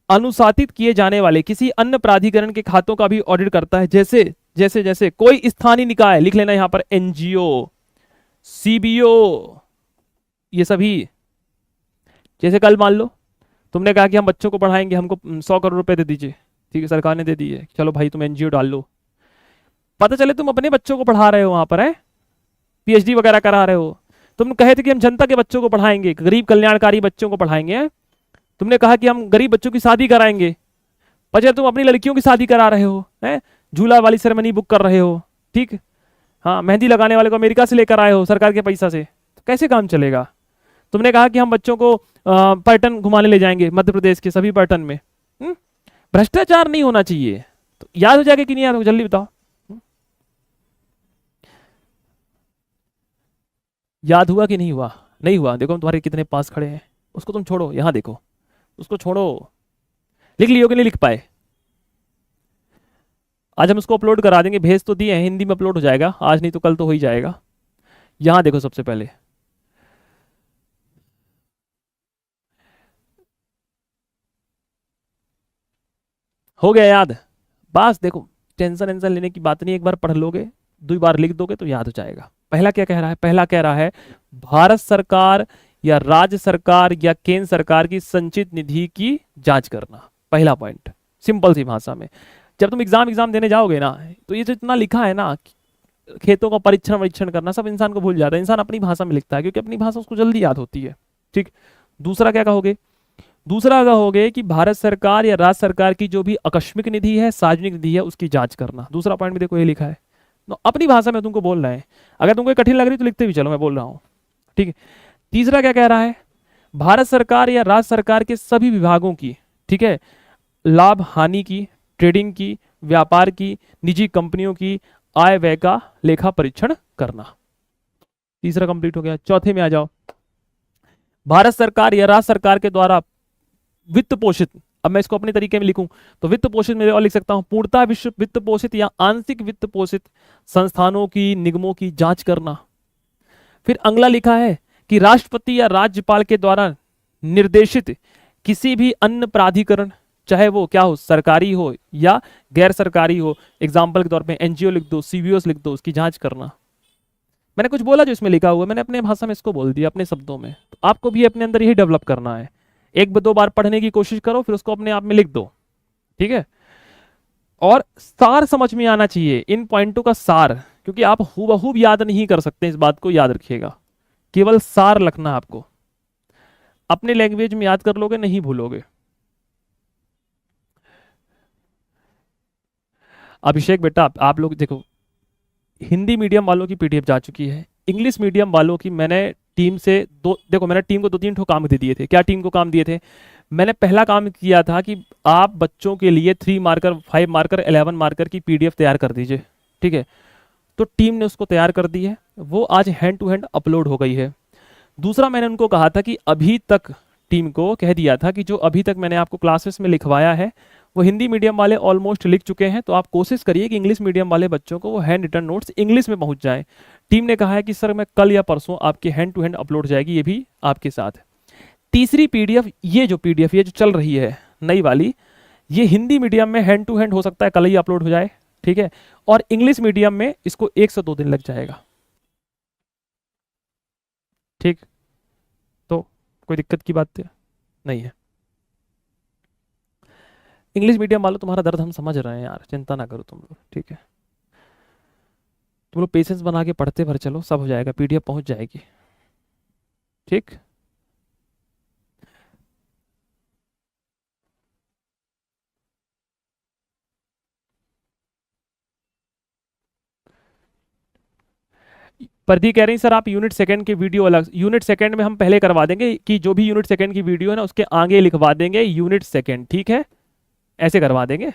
अनुशासित किए जाने वाले किसी अन्य प्राधिकरण के खातों का भी ऑडिट करता है। जैसे जैसे जैसे कोई स्थानीय निकाय, लिख लेना यहां पर, एनजीओ, सीबीओ, ये सभी। जैसे कल मान लो तुमने कहा कि हम बच्चों को पढ़ाएंगे, हमको 100 करोड़ रुपए दे दीजिए, ठीक है, सरकार ने दे दिए, चलो भाई तुम एनजीओ डाल लो। पता चले तुम अपने बच्चों को पढ़ा रहे हो, वहां पर है पीएचडी वगैरह करा रहे हो, तुम कहे थे कि हम जनता के बच्चों को पढ़ाएंगे, गरीब कल्याणकारी बच्चों को पढ़ाएंगे, तुमने कहा कि हम गरीब बच्चों की शादी कराएंगे, पर तुम अपनी लड़कियों की शादी करा रहे हो, हैं, झूला वाली सेरेमनी बुक कर रहे हो, ठीक, हाँ, मेहंदी लगाने वाले को अमेरिका से लेकर आए हो सरकार के पैसा से, तो कैसे काम चलेगा? तुमने कहा कि हम बच्चों को पर्यटन घुमाने ले जाएंगे मध्य प्रदेश के सभी पर्यटन में। भ्रष्टाचार नहीं होना चाहिए। तो याद हो जाएगा कि नहीं याद हो, जल्दी बताओ। याद हुआ कि नहीं हुआ? नहीं हुआ। देखो तुम्हारे कितने पास खड़े हैं, उसको तुम छोड़ो, यहां देखो, उसको छोड़ो। लिख लियो कि नहीं लिख पाए? आज हम उसको अपलोड करा देंगे, भेज तो दिए हैं, हिंदी में अपलोड हो जाएगा आज, नहीं तो कल तो हो ही जाएगा। यहां देखो सबसे पहले, हो गया याद? बस देखो, टेंशन वेंशन लेने की बात नहीं, एक बार पढ़ लोगे, 2 बार लिख दोगे तो याद हो जाएगा। पहला क्या कह रहा है? पहला कह रहा है भारत सरकार या राज्य सरकार या केंद्र सरकार की संचित निधि की जांच करना। पहला पॉइंट, सिंपल सी भाषा में। जब तुम एग्जाम देने जाओगे ना, तो ये जो इतना लिखा है ना, खेतों का परीक्षण करना, सब इंसान को भूल जाता है। इंसान अपनी भाषा में लिखता है क्योंकि अपनी भाषा उसको जल्दी याद होती है, ठीक। दूसरा क्या कहोगे? दूसरा कहोगे कि भारत सरकार या राज्य सरकार की जो भी आकस्मिक निधि है, सार्वजनिक निधि है, उसकी जांच करना। दूसरा पॉइंट में देखो ये लिखा है, तो अपनी भाषा में तुमको बोल रहे हैं। अगर तुमको कठिन लग रही तो लिखते भी चलो, मैं बोल रहा हूं, ठीक है। तीसरा क्या कह रहा है? भारत सरकार या राज्य सरकार के सभी विभागों की, ठीक है, लाभ हानि की, ट्रेडिंग की, व्यापार की, निजी कंपनियों की आय व्यय का लेखा परीक्षण करना। तीसरा कंप्लीट हो गया। चौथे में आ जाओ। भारत सरकार या राज्य सरकार के द्वारा वित्त पोषित, अब मैं इसको अपने तरीके में लिखूं तो वित्त पोषित में और लिख सकता हूं, पूर्णतः विश्व वित्त पोषित या आंशिक वित्त पोषित संस्थानों की, निगमों की जांच करना। फिर अगला लिखा है कि राष्ट्रपति या राज्यपाल के द्वारा निर्देशित किसी भी अन्य प्राधिकरण, चाहे वो क्या हो, सरकारी हो या गैर सरकारी हो, एग्जाम्पल के तौर पे एनजीओ लिख दो, सीबीओस लिख दो, उसकी जांच करना। मैंने कुछ बोला जो इसमें लिखा हुआ, मैंने अपने भाषा में इसको बोल दिया, अपने शब्दों में। तो आपको भी अपने अंदर यही डेवलप करना है। 1-2 बार पढ़ने की कोशिश करो, फिर उसको अपने आप में लिख दो, ठीक है। और सार समझ में आना चाहिए, इन पॉइंटों का सार, क्योंकि आप हूबहू याद नहीं कर सकते, इस बात को याद रखिएगा। केवल सार लिखना आपको। अपने लैंग्वेज में याद कर लोगे, नहीं भूलोगे। अभिषेक बेटा, आप लोग देखो, हिंदी मीडियम वालों की पीडीएफ जा चुकी है, इंग्लिश मीडियम वालों की मैंने टीम से देखो, मैंने टीम को 2-3 ठो काम दे दिए थे। क्या टीम को काम दिए थे? मैंने पहला काम किया था कि आप बच्चों के लिए 3 मार्कर, 5 मार्कर, 11 मार्कर की पीडीएफ तैयार कर दीजिए, ठीक है। तो टीम ने उसको तैयार कर दी है, वो आज हैंड टू हैंड अपलोड हो गई है। दूसरा, मैंने उनको कहा था कि अभी तक, टीम को कह दिया था कि जो अभी तक मैंने आपको क्लासेस में लिखवाया है वो हिंदी मीडियम वाले ऑलमोस्ट लिख चुके हैं, तो आप कोशिश करिए कि इंग्लिश मीडियम वाले बच्चों को वो हैंड रिटन नोट्स इंग्लिश में पहुंच जाए। टीम ने कहा है कि सर मैं कल या परसों आपके हैंड टू हैंड अपलोड जाएगी, ये भी आपके साथ है। तीसरी पीडीएफ, ये जो पीडीएफ ये जो चल रही है नई वाली, ये हिंदी मीडियम में हैंड टू हैंड हो सकता है कल ही अपलोड हो जाए, ठीक है, और इंग्लिश मीडियम में इसको 1 से 2 दिन लग जाएगा, ठीक। तो कोई दिक्कत की बात नहीं है। इंग्लिश मीडियम वालों, तुम्हारा दर्द हम समझ रहे हैं यार, चिंता ना करो तुम लोग, ठीक है। तुम लोग पेशेंस बना के पढ़ते भर चलो, सब हो जाएगा, पीडीएफ पहुंच जाएगी, ठीक। प्रदीप कह रही सर आप यूनिट सेकंड की वीडियो अलग, यूनिट सेकंड में हम पहले करवा देंगे कि जो भी यूनिट सेकंड की वीडियो है ना उसके आगे लिखवा देंगे यूनिट सेकंड, ठीक है, ऐसे करवा देंगे।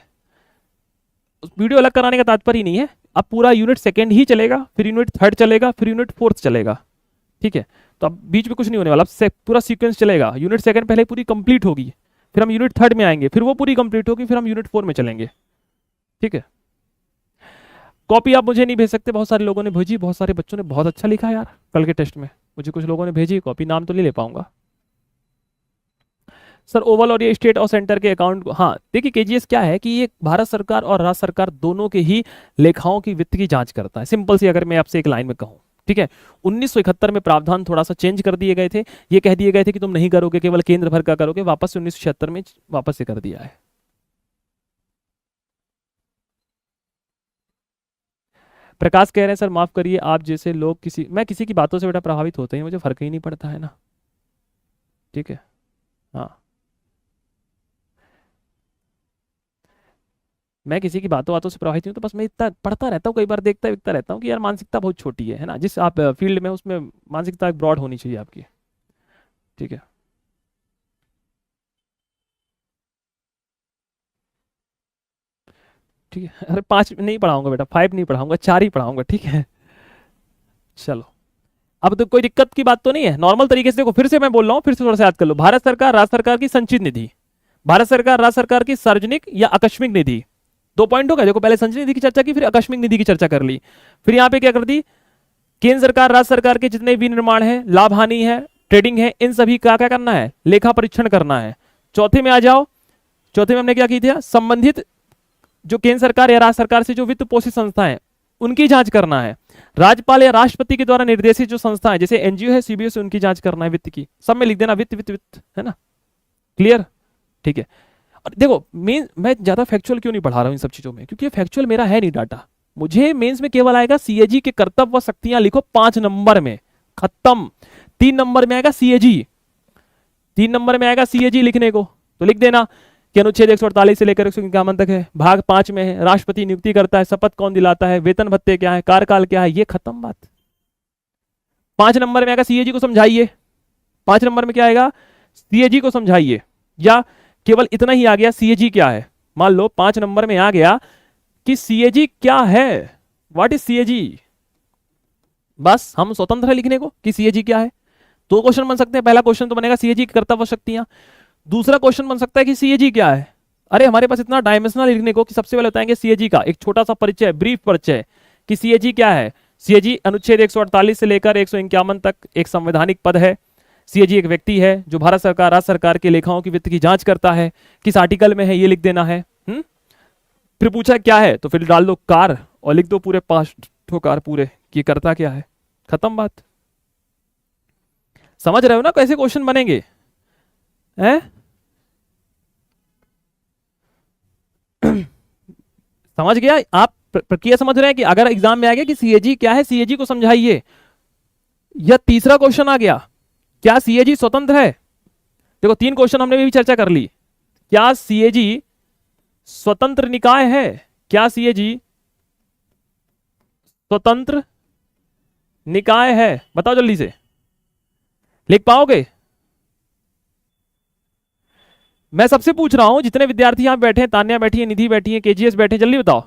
वीडियो अलग कराने का तात्पर्य नहीं है, अब पूरा यूनिट सेकंड ही चलेगा, फिर यूनिट थर्ड चलेगा, फिर यूनिट फोर्थ चलेगा, ठीक है। तो अब बीच में कुछ नहीं होने वाला, अब पूरा सीक्वेंस चलेगा। यूनिट सेकंड पहले पूरी कंप्लीट होगी, फिर हम यूनिट थर्ड में आएंगे, फिर वो पूरी कंप्लीट होगी, फिर हम यूनिट 4 में चलेंगे, ठीक है। कॉपी आप मुझे नहीं भेज सकते, बहुत सारे लोगों ने भेजी, बहुत सारे बच्चों ने बहुत अच्छा लिखा यार कल के टेस्ट में, मुझे कुछ लोगों ने भेजी कॉपी, नाम तो नहीं ले पाऊंगा। सर ओवल और ये स्टेट और सेंटर के अकाउंट को, हाँ देखिए केजीएस क्या है कि ये भारत सरकार और राज्य सरकार दोनों के ही लेखाओं की वित्त की जांच करता है। सिंपल सी अगर मैं आपसे एक लाइन में कहूँ, ठीक है, 1971 में प्रावधान थोड़ा सा चेंज कर दिए गए थे, ये कह दिए गए थे कि तुम नहीं करोगे, केवल केंद्र भर का करोगे, वापस से 1976 में वापस से कर दिया है। प्रकाश कह रहे हैं सर माफ करिए, आप जैसे लोग मैं किसी की बातों से बेटा प्रभावित होते हैं, मुझे फर्क ही नहीं पड़ता है ना, ठीक है। हाँ, मैं किसी की बातों बातों से प्रभावित नहीं हूं, तो बस मैं इतना पढ़ता रहता हूँ, कई बार देखता रहता हूँ कि यार मानसिकता बहुत छोटी है ना, जिस आप फील्ड में उसमें मानसिकता एक ब्रॉड होनी चाहिए आपकी, ठीक है। ठीक है, अरे 5 नहीं पढ़ाऊंगा बेटा, 5 नहीं पढ़ाऊंगा, 4 ही पढ़ाऊंगा, ठीक है। चलो, अब तो कोई दिक्कत की बात तो नहीं है, नॉर्मल तरीके से देखो, फिर से मैं बोल रहा हूँ, फिर से थोड़ा सा याद कर लो। भारत सरकार राज्य सरकार की संचित निधि, भारत सरकार राज्य सरकार की सार्वजनिक या आकस्मिक निधि, 2 पॉइंट हो गए। देखो पहले संचित निधि की चर्चा की, फिर आकस्मिक निधि की चर्चा कर ली, फिर यहाँ पे क्या कर दी, केंद्र सरकार राज्य सरकार के जितने भी निर्माण है, लाभ हानि है, ट्रेडिंग है, इन सभी का क्या करना है, लेखा परीक्षण करना है। चौथे में आ जाओ, चौथे में हमने क्या की थी, संबंधित जो केंद्र सरकार या राज्य सरकार से जो वित्त पोषित संस्था है उनकी जांच करना है। राज्यपाल या राष्ट्रपति के द्वारा निर्देशित जो संस्था है, जैसे एनजीओ है, सीबीएस है, उनकी जांच करना है वित्त की। सब में लिख देना वित्त वित्त वित्त, है ना, क्लियर, ठीक है। और देखो मैं ज्यादा फैक्चुअल क्यों नहीं पढ़ा रहा हूं इन सब चीजों में, क्योंकि फैक्चुअल मेरा है नहीं डाटा, मुझे मेंस में केवल आएगा सीएजी के कर्तव्य व शक्तियां लिखो 5 नंबर में, खत्म। 3 नंबर में आएगा सीएजी, 3 नंबर में आएगा सीएजी लिखने को, तो लिख देना कि अनुच्छेद 148 से लेकर 151 तक है, भाग 5 में है, राष्ट्रपति नियुक्ति करता है, शपथ कौन दिलाता है, वेतन भत्ते क्या है, कार्यकाल क्या है, ये खत्म बात। 5 नंबर में आएगा सीएजी को समझाइए, 5 नंबर में क्या आएगा, सीएजी को समझाइए, या केवल इतना ही आ गया सीएजी क्या है। मान लो 5 नंबर में आ गया कि सीएजी क्या है, व्हाट इज सीएजी, बस हम स्वतंत्र है लिखने को कि सीएजी क्या है। 2 क्वेश्चन बन सकते हैं, पहला क्वेश्चन तो बनेगा सीएजी की कर्तव्य शक्तियां, दूसरा क्वेश्चन बन सकता है कि सीएजी क्या है। अरे हमारे पास इतना डायमेंशनल लिखने को कि सबसे पहले बताएंगे सीएजी का एक छोटा सा परिचय, ब्रीफ परिचय कि सीएजी क्या है। सीएजी अनुच्छेद 148 से लेकर 151 तक एक संवैधानिक पद है। सीएजी एक व्यक्ति है जो भारत सरकार राज्य सरकार के लेखाओं की वित्त की जांच करता है, किस आर्टिकल में है ये लिख देना है। फिर पूछा क्या है तो फिर डाल दो कार और लिख दो पूरे 5 ठो कार पूरे कि करता क्या है, खत्म बात। समझ रहे हो ना कैसे क्वेश्चन बनेंगे, हैं? समझ गया आप, प्रक्रिया समझ रहे हैं कि अगर एग्जाम में आ गया कि सीएजी क्या है, सीएजी को समझाइए। या तीसरा क्वेश्चन आ गया, क्या सीएजी स्वतंत्र है, देखो 3 क्वेश्चन हमने भी चर्चा कर ली। क्या सीएजी स्वतंत्र निकाय है? क्या सीएजी स्वतंत्र निकाय है? बताओ जल्दी से, लिख पाओगे? मैं सबसे पूछ रहा हूं, जितने विद्यार्थी यहां बैठे हैं, तान्या बैठी है, निधि बैठी है, केजीएस बैठे हैं, जल्दी बताओ।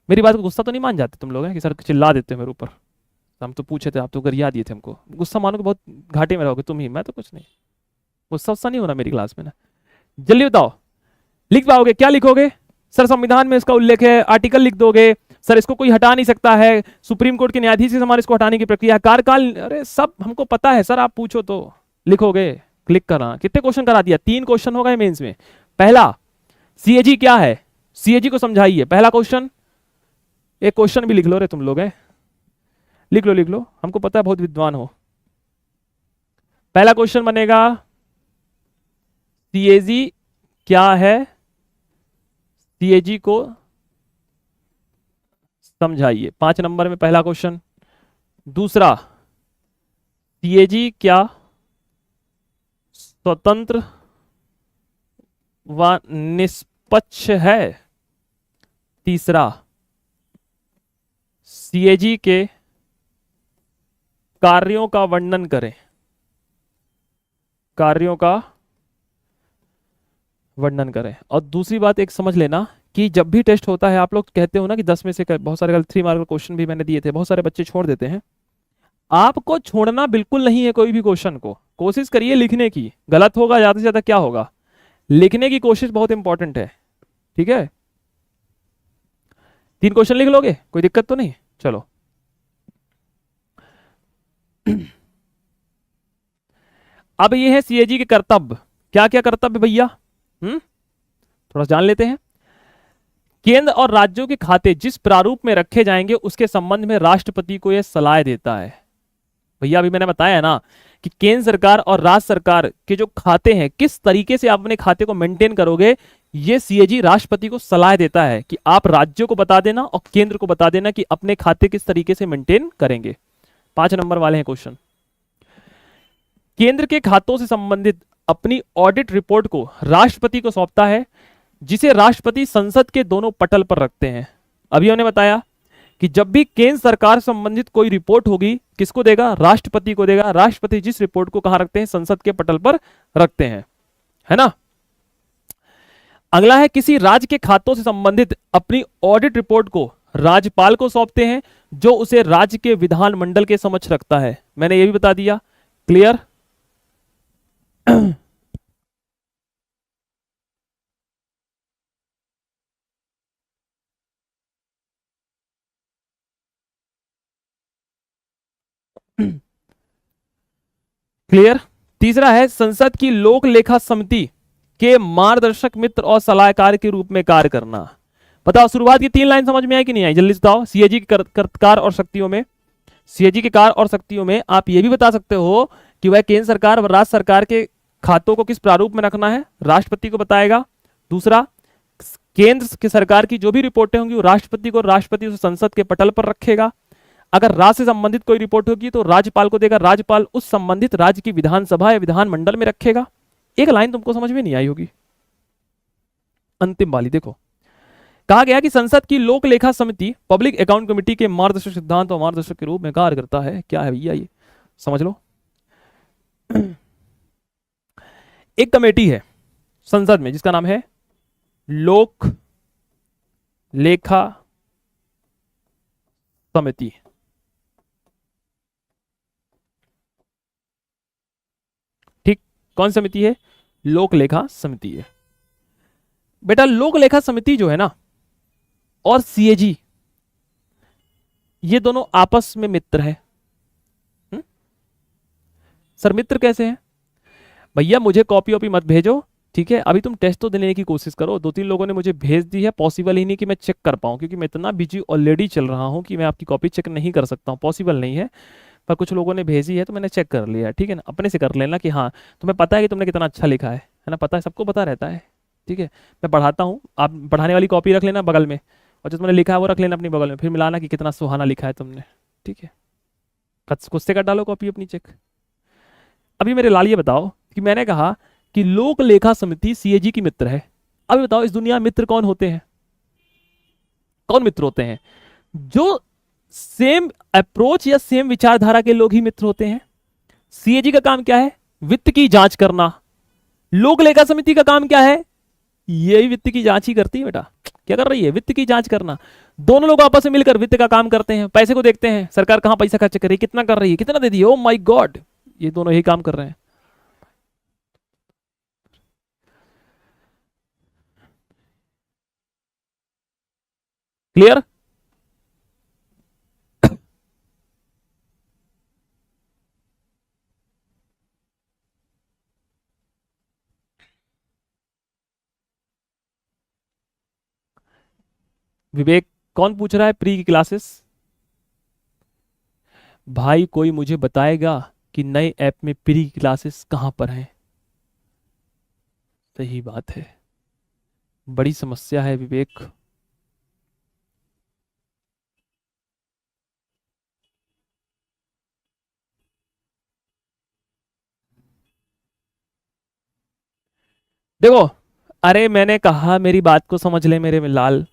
मेरी बात को गुस्सा तो नहीं मान जाते तुम लोग हैं कि सर चिल्ला देते हो मेरे ऊपर? हम तो पूछे थे, आप तो गरिया दिए थे हमको। गुस्सा मानो कि बहुत घाटे में रहोगे तुम ही, मैं तो कुछ नहीं। गुस्सा उस्सा नहीं होना मेरी क्लास में ना। जल्दी बताओ, लिख पाओगे? क्या लिखोगे? सर संविधान में इसका उल्लेख है, आर्टिकल लिख दोगे। सर इसको कोई हटा नहीं सकता है, सुप्रीम कोर्ट के न्यायाधीश के समान इसको हटाने की प्रक्रिया, कार्यकाल, अरे सब हमको पता है सर, आप पूछो तो लिखोगे। क्लिक करना। कितने क्वेश्चन करा दिया? 3 क्वेश्चन हो गए मेंस में। पहला, सीएजी क्या है? सीएजी को समझाइए, पहला क्वेश्चन। एक क्वेश्चन भी लिख लो रे तुम लोग, है लिख लो लिख लो, हमको पता है बहुत विद्वान हो। पहला क्वेश्चन बनेगा सीएजी क्या है? सीएजी को समझाइए, 5 नंबर में पहला क्वेश्चन। दूसरा, सीएजी क्या स्वतंत्र व निष्पक्ष है? तीसरा, सीएजी के कार्यों का वर्णन करें। कार्यों का वर्णन करें। और दूसरी बात एक समझ लेना कि जब भी टेस्ट होता है, आप लोग कहते हो ना कि 10 में से बहुत सारे 3 मार्क के क्वेश्चन भी मैंने दिए थे, बहुत सारे बच्चे छोड़ देते हैं। आपको छोड़ना बिल्कुल नहीं है कोई भी क्वेश्चन को, कोशिश करिए लिखने की। गलत होगा ज्यादा से ज्यादा क्या होगा, लिखने की कोशिश बहुत इंपॉर्टेंट है, ठीक है? 3 क्वेश्चन लिख लोगे, कोई दिक्कत तो नहीं? चलो अब ये है सीएजी के कर्तव्य। क्या क्या कर्तव्य भैया? थोड़ा जान लेते हैं। केंद्र और राज्यों के खाते जिस प्रारूप में रखे जाएंगे उसके संबंध में राष्ट्रपति को यह सलाह देता है। भैया अभी मैंने बताया ना कि केंद्र सरकार और राज्य सरकार के जो खाते हैं, किस तरीके से आप अपने खाते को मेंटेन करोगे, ये सीएजी राष्ट्रपति को सलाह देता है कि आप राज्यों को बता देना और केंद्र को बता देना कि अपने खाते किस तरीके से मेंटेन करेंगे। 5 नंबर वाले हैं क्वेश्चन। केंद्र के खातों से संबंधित अपनी ऑडिट रिपोर्ट को राष्ट्रपति को सौंपता है, जिसे राष्ट्रपति संसद के दोनों पटल पर रखते हैं। अभी हमने बताया कि जब भी केंद्र सरकार से संबंधित कोई रिपोर्ट होगी, किसको देगा? राष्ट्रपति को देगा। राष्ट्रपति जिस रिपोर्ट को कहां रखते हैं? संसद के पटल पर रखते हैं, है ना? अगला है, किसी राज्य के खातों से संबंधित अपनी ऑडिट रिपोर्ट को राज्यपाल को सौंपते हैं, जो उसे राज्य के विधानमंडल के समक्ष रखता है। मैंने ये भी बता दिया। क्लियर? क्लियर? तीसरा है, संसद की लोक लेखा समिति के मार्गदर्शक मित्र और सलाहकार के रूप में कार्य करना। बताओ, शुरुआत की 3 लाइन समझ में आई कि नहीं आई? जल्दी बताओ। सीएजी के कार्य और शक्तियों में, सीएजी के कार्य और शक्तियों में आप ये भी बता सकते हो कि वह केंद्र सरकार और राज्य सरकार के खातों को किस प्रारूप में रखना है, राष्ट्रपति को बताएगा। दूसरा, केंद्र की सरकार की जो भी रिपोर्टें होंगी वो राष्ट्रपति को, राष्ट्रपति उसे संसद के पटल पर रखेगा। अगर राज्य से संबंधित कोई रिपोर्ट होगी तो राज्यपाल को देगा, राज्यपाल उस संबंधित राज्य की विधानसभा या विधानमंडल में रखेगा। एक लाइन तुमको समझ में नहीं आई होगी, अंतिम वाली देखो। कहा गया कि संसद की लोक लेखा समिति पब्लिक अकाउंट कमेटी के मार्गदर्शक सिद्धांत और मार्गदर्शक के रूप में कार्य करता है। क्या है भैया ये? समझ लो। एक कमेटी है संसद में जिसका नाम है लोक लेखा समिति। ठीक, कौन समिति है? लोक लेखा समिति है। बेटा लोक लेखा समिति जो है ना और सीएजी, ये दोनों आपस में मित्र हैं। सर मित्र कैसे हैं? भैया मुझे कॉपी वॉपी मत भेजो, ठीक है? अभी तुम टेस्ट तो देने की कोशिश करो। 2-3 लोगों ने मुझे भेज दी है, पॉसिबल ही नहीं कि मैं चेक कर पाऊँ, क्योंकि मैं इतना बिजी ऑलरेडी चल रहा हूँ कि मैं आपकी कॉपी चेक नहीं कर सकता हूँ, पॉसिबल नहीं है। पर कुछ लोगों ने भेजी है तो मैंने चेक कर लिया, ठीक है ना? अपने से कर लेना कि हाँ तुम्हें पता है कि तुमने कितना अच्छा लिखा है ना? पता है, सबको पता रहता है, ठीक है? मैं पढ़ाता हूँ, आप पढ़ाने वाली कॉपी रख लेना बगल में, और जो तुमने लिखा है वो रख लेना अपनी बगल में, फिर मिलाना कि कितना सुहाना लिखा है तुमने, ठीक है? खुद से कर डालो कॉपी अपनी चेक। अभी मेरे लाल ये बताओ कि मैंने कहा कि लोक लेखा समिति सीएजी की मित्र है। अभी बताओ इस दुनिया में मित्र कौन होते हैं? कौन मित्र होते हैं? जो सेम अप्रोच या सेम विचारधारा के लोग ही मित्र होते हैं। सीएजी का काम क्या है? वित्त की जांच करना। लोक लेखा समिति का काम क्या है? यही वित्त की जांच ही करती है बेटा। क्या कर रही है? वित्त की जांच करना। दोनों लोग आपस में मिलकर वित्त का काम करते हैं, पैसे को देखते हैं, सरकार कहां पैसा खर्च कर रही है, कितना कर रही है, कितना दे दी है। ओ माय गॉड, ये दोनों यही काम कर रहे हैं। क्लियर? विवेक, कौन पूछ रहा है प्री की क्लासेस? भाई कोई मुझे बताएगा कि नए ऐप में प्री की क्लासेस कहां पर हैं? सही बात है, बड़ी समस्या है विवेक। देखो, अरे मैंने कहा मेरी बात को समझ ले मेरे लाल।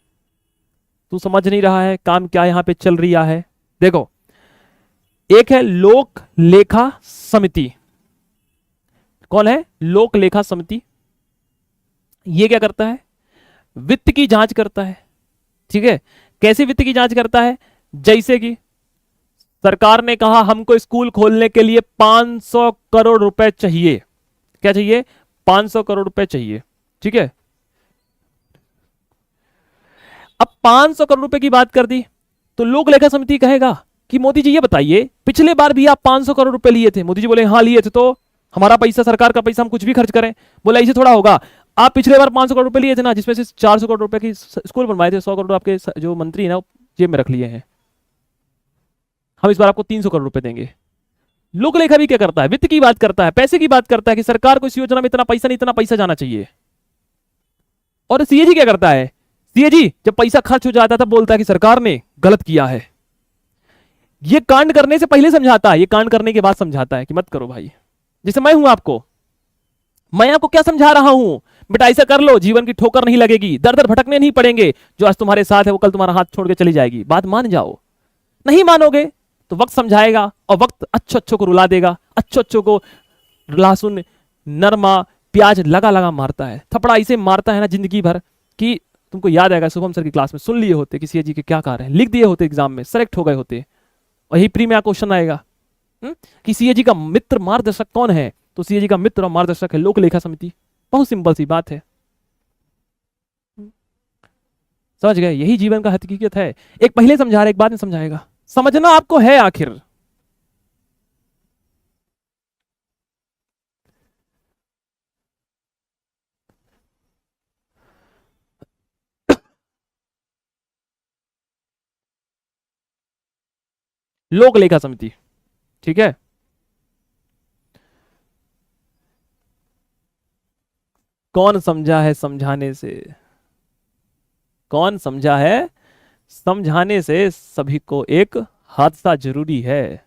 तू समझ नहीं रहा है काम क्या यहां पे चल रहा है? देखो, एक है लोक लेखा समिति। कौन है? लोक लेखा समिति। ये क्या करता है? वित्त की जांच करता है। ठीक है, कैसे वित्त की जांच करता है? जैसे कि सरकार ने कहा हमको स्कूल खोलने के लिए 500 करोड़ रुपए चाहिए। क्या चाहिए? 500 करोड़ रुपए चाहिए। ठीक है, अब 500 करोड़ रुपए की बात कर दी तो लोक लेखा समिति कहेगा कि मोदी जी ये बताइए, पिछले बार भी आप 500 करोड़ रुपए लिए थे। मोदी जी बोले हाँ लिए थे, तो हमारा पैसा, सरकार का पैसा, हम कुछ भी खर्च करें। बोला ऐसे थोड़ा होगा, आप पिछले बार 500 करोड़ रुपए लिए थे ना, जिसमें से 400 करोड़ रुपए की स्कूल बनवाए थे, 100 करोड़ आपके जो मंत्री है ना जेब में रख लिए हैं, हम इस बार आपको 300 करोड़ रुपए देंगे। लोक लेखा भी क्या करता है? वित्त की बात करता है, पैसे की बात करता है कि सरकार को इस योजना में इतना पैसा नहीं, इतना पैसा जाना चाहिए। और सीएजी क्या करता है? सीएजी जब पैसा खर्च हो जाता है तब बोलता है कि सरकार ने गलत किया है। ये कांड करने से पहले समझाता है, ये कांड करने के बाद समझाता है कि मत करो भाई। जैसे मैं हूं आपको, मैं आपको क्या समझा रहा हूं? बेटा ऐसा कर लो, जीवन की ठोकर नहीं लगेगी, दर दर भटकने नहीं पड़ेंगे, जो आज तुम्हारे साथ है वो कल तुम्हारा हाथ छोड़ के चली जाएगी। बात मान जाओ। नहीं मानोगे तो वक्त समझाएगा, और वक्त अच्छो अच्छो को रुला देगा। अच्छो अच्छो को लहसुन, नरमा, प्याज लगा लगा मारता है, थपड़ा इसे मारता है ना जिंदगी भर कि तुमको याद आएगा शुभम सर की क्लास में सुन लिए होते कि सीएजी के क्या कार्य है, लिख दिए होते एग्जाम में, सेलेक्ट हो गए होते। वही प्री में क्वेश्चन आएगा कि सीएजी का मित्र मार्गदर्शक कौन है? तो सीएजी का मित्र और मार्गदर्शक है लोक लेखा समिति। बहुत सिंपल सी बात है, समझ गए? यही जीवन का हकीकत है। एक पहले समझा रहा है, एक बाद में समझाएगा। समझना आपको है आखिर। लोक लेखा समिति, ठीक है। कौन समझा है समझाने से? कौन समझा है समझाने से? सभी को एक हादसा जरूरी है।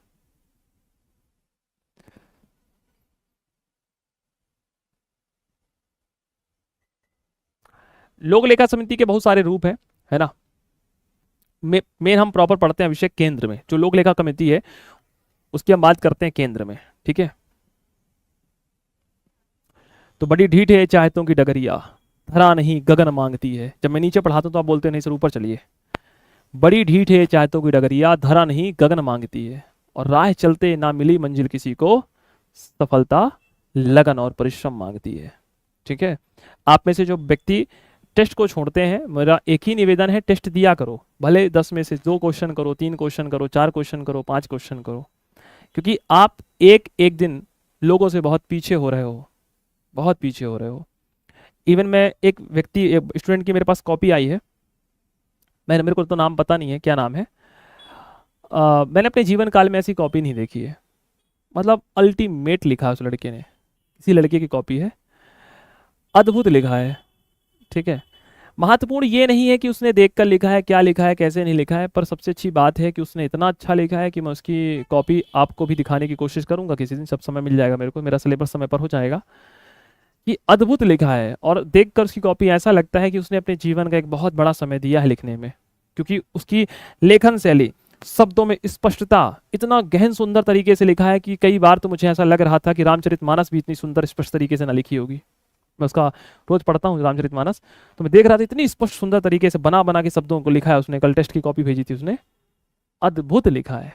लोक लेखा समिति के बहुत सारे रूप हैं, है ना। मेन हम प्रॉपर पढ़ते हैं विषय केंद्र में। जो लोक लेखा समिति है उसकी हम बात करते हैं केंद्र में, ठीक है। तो बड़ी ढीठ है चाहतों की डगरिया, धरा नहीं गगन मांगती है। जब मैं नीचे पढ़ाता हूं तो आप बोलते नहीं सर ऊपर चलिए। बड़ी ढीठ है चाहतों की डगरिया, धरा नहीं गगन मांगती है, और राह चलते ना मिली मंजिल किसी को, सफलता लगन और परिश्रम मांगती है। ठीक है, आप में से जो व्यक्ति टेस्ट को छोड़ते हैं, मेरा एक ही निवेदन है, टेस्ट दिया करो। भले 10 में से 2 क्वेश्चन करो, 3 क्वेश्चन करो, 4 क्वेश्चन करो, 5 क्वेश्चन करो, क्योंकि आप एक एक दिन लोगों से बहुत पीछे हो रहे हो, बहुत पीछे हो रहे हो। इवन मैं एक व्यक्ति, एक स्टूडेंट की मेरे पास कॉपी आई है, मेरे को तो नाम पता नहीं है क्या नाम है। मैंने अपने जीवन काल में ऐसी कॉपी नहीं देखी है। मतलब अल्टीमेट लिखा है उस लड़के ने, किसी लड़के की कॉपी है, अद्भुत लिखा है। ठीक है, महत्वपूर्ण ये नहीं है कि उसने देखकर लिखा है, क्या लिखा है, कैसे नहीं लिखा है, पर सबसे अच्छी बात है कि उसने इतना अच्छा लिखा है कि मैं उसकी कॉपी आपको भी दिखाने की कोशिश करूंगा किसी दिन, सब समय मिल जाएगा मेरे को, मेरा सिलेबस समय पर हो जाएगा। कि अद्भुत लिखा है और देखकर उसकी कॉपी ऐसा लगता है कि उसने अपने जीवन का एक बहुत बड़ा समय दिया है लिखने में, क्योंकि उसकी लेखन शैली, शब्दों में स्पष्टता, इतना गहन सुंदर तरीके से लिखा है कि कई बार तो मुझे ऐसा लग रहा था कि रामचरितमानस भी इतनी सुंदर स्पष्ट तरीके से ना लिखी होगी। मैं उसका रोज पढ़ता हूँ रामचरितमानस, तो मैं देख रहा था इतनी स्पष्ट सुंदर तरीके से बना बना के शब्दों को लिखा है उसने। कल टेस्ट की कॉपी भेजी थी उसने, अद्भुत लिखा है।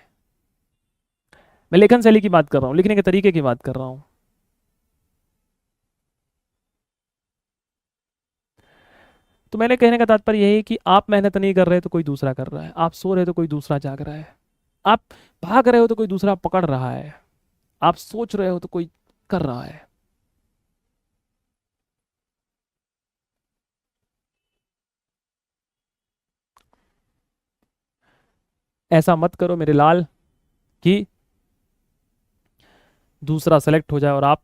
मैं लेखन शैली की बात कर रहा हूँ, लिखने के तरीके की बात कर रहा हूँ। तो मैंने कहने का तात्पर्य यही है कि आप मेहनत नहीं कर रहे तो कोई दूसरा कर रहा है, आप सो रहे तो कोई दूसरा जाग रहा है, आप भाग रहे हो तो कोई दूसरा पकड़ रहा है, आप सोच रहे हो तो कोई कर रहा है। ऐसा मत करो मेरे लाल कि दूसरा सेलेक्ट हो जाए और आप